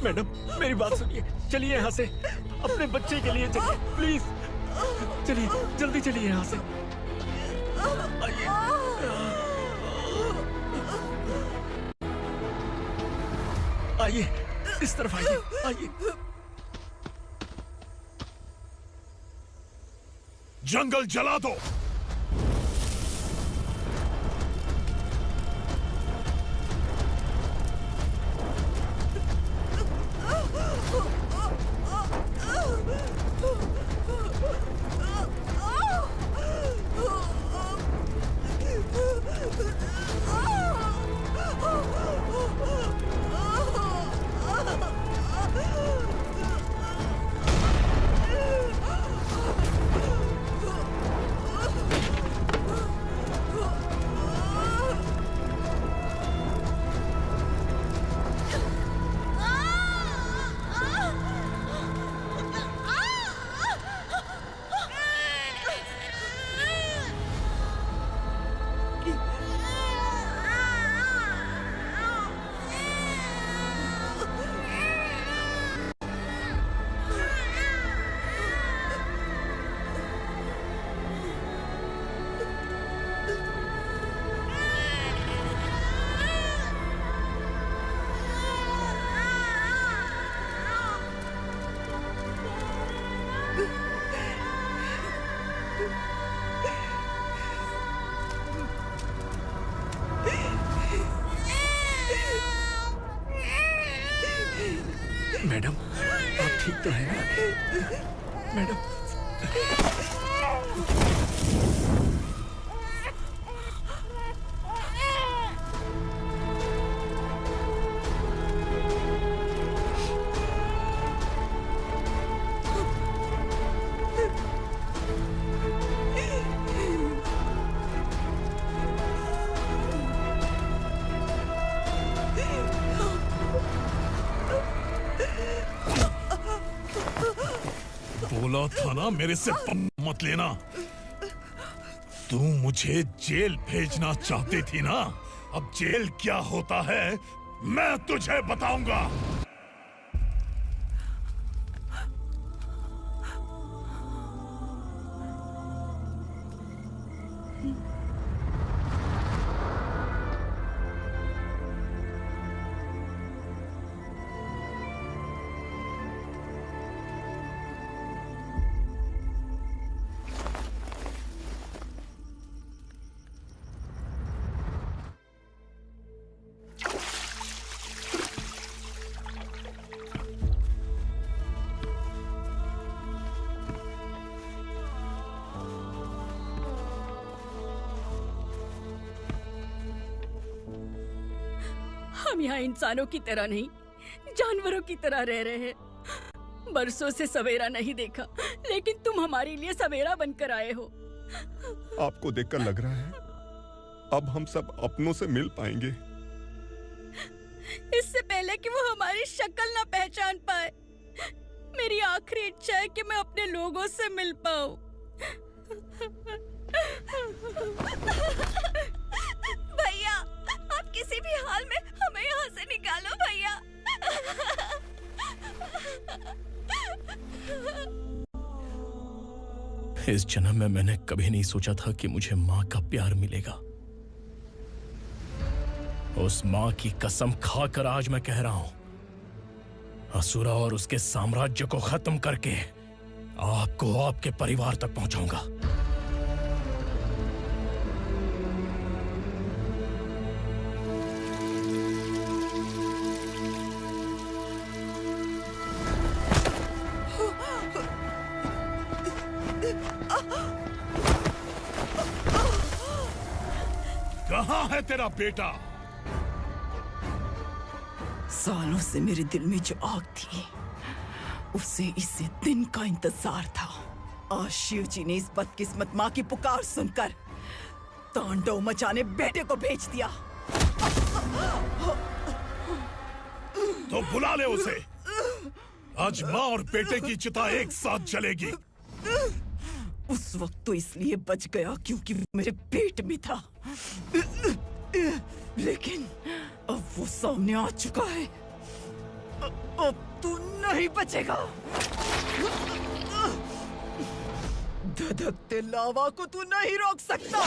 मैडम, मेरी बात सुनिए। चलिए यहाँ से, अपने बच्चे के लिए चलिए, प्लीज। चलिए, जल्दी चलिए यहाँ से। आइए, इस तरफ आइए, आइए। जंगल जला दो। मैडम, आप ठीक तो हैं ना? मैडम, बोला था ना मेरे से मत लेना। तू मुझे जेल भेजना चाहती थी ना? अब जेल क्या होता है मैं तुझे बताऊंगा। हम यहाँ इंसानों की तरह नहीं, जानवरों की तरह रह रहे हैं। बरसों से सवेरा नहीं देखा, लेकिन तुम हमारे लिए सवेरा बनकर आए हो। आपको देखकर लग रहा है अब हम सब अपनों से मिल पाएंगे। इससे पहले कि वो हमारी शक्ल ना पहचान पाए, मेरी आखिरी इच्छा है कि मैं अपने लोगों से मिल पाऊं। भैया, आप किसी भी हाल में हमें यहाँ से निकालो भैया। इस जन्म में मैंने कभी नहीं सोचा था कि मुझे माँ का प्यार मिलेगा। उस माँ की कसम खाकर आज मैं कह रहा हूं, असुरा और उसके साम्राज्य को खत्म करके आपको आपके परिवार तक पहुंचाऊंगा। कहाँ है तेरा बेटा? सालों से मेरे दिल में जो आग थी, उसे इसी दिन का इंतजार था। आज शिव जी ने इस बदकिस्मत माँ की पुकार सुनकर तांडव मचाने बेटे को भेज दिया। तो बुला ले उसे। आज माँ और बेटे की चिता एक साथ जलेगी। उस वक्त तो इसलिए बच गया क्योंकि वो मेरे पेट में था, लेकिन अब वो सामने आ चुका है। अब तू नहीं बचेगा। धधकते लावा को तू नहीं रोक सकता।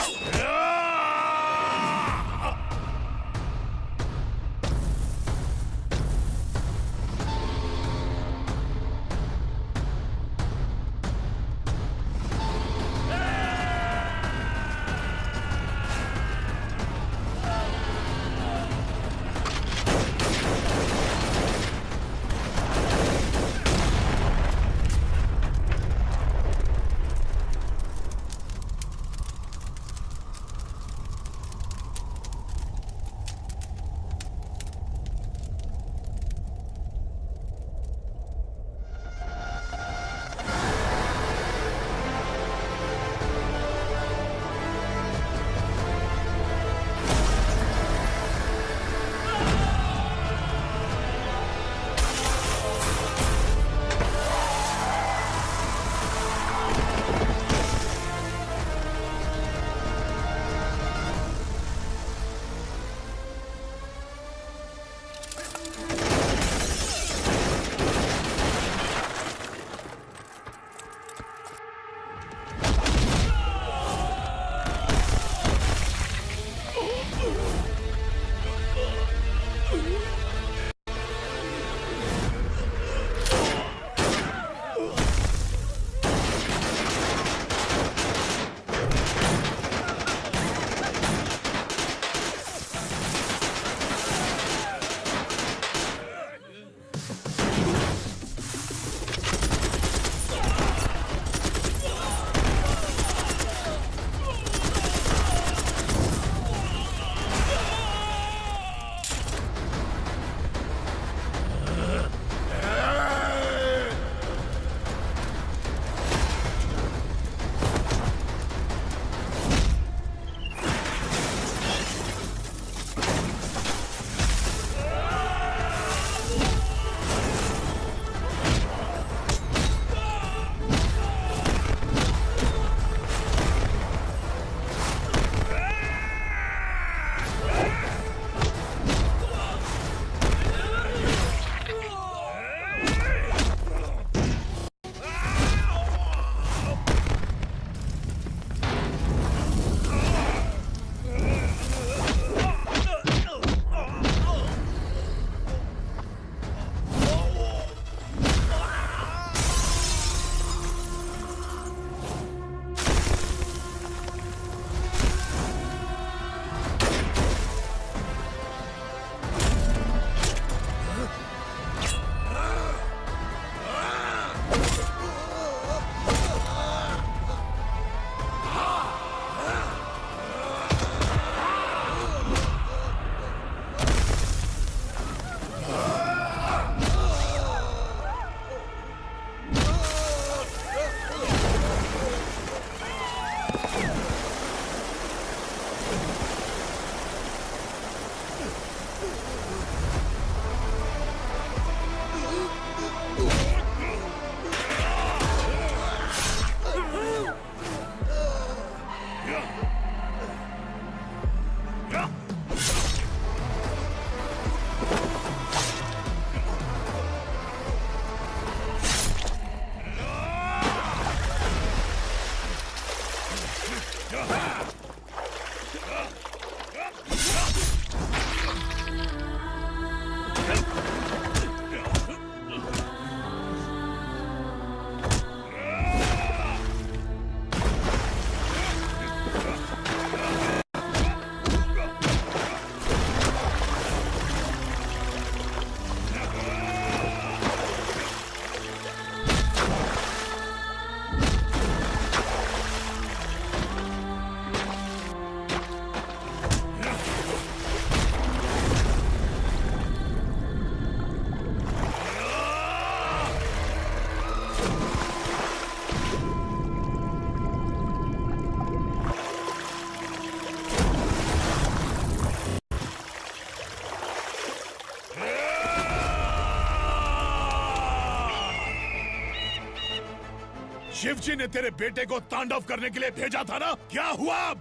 शिवजी ने तेरे बेटे को तांडव करने के लिए भेजा था ना, क्या हुआ अब?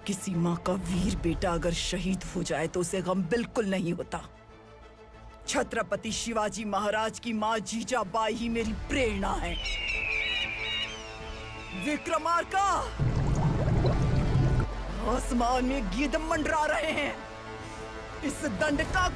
किसी माँ का वीर बेटा अगर शहीद हो जाए तो उसे गम बिल्कुल नहीं होता। छत्रपति शिवाजी महाराज की माँ जीजाबाई ही मेरी प्रेरणा है। विक्रमार्का, आसमान में गिद्ध मंडरा रहे हैं। इस दंड का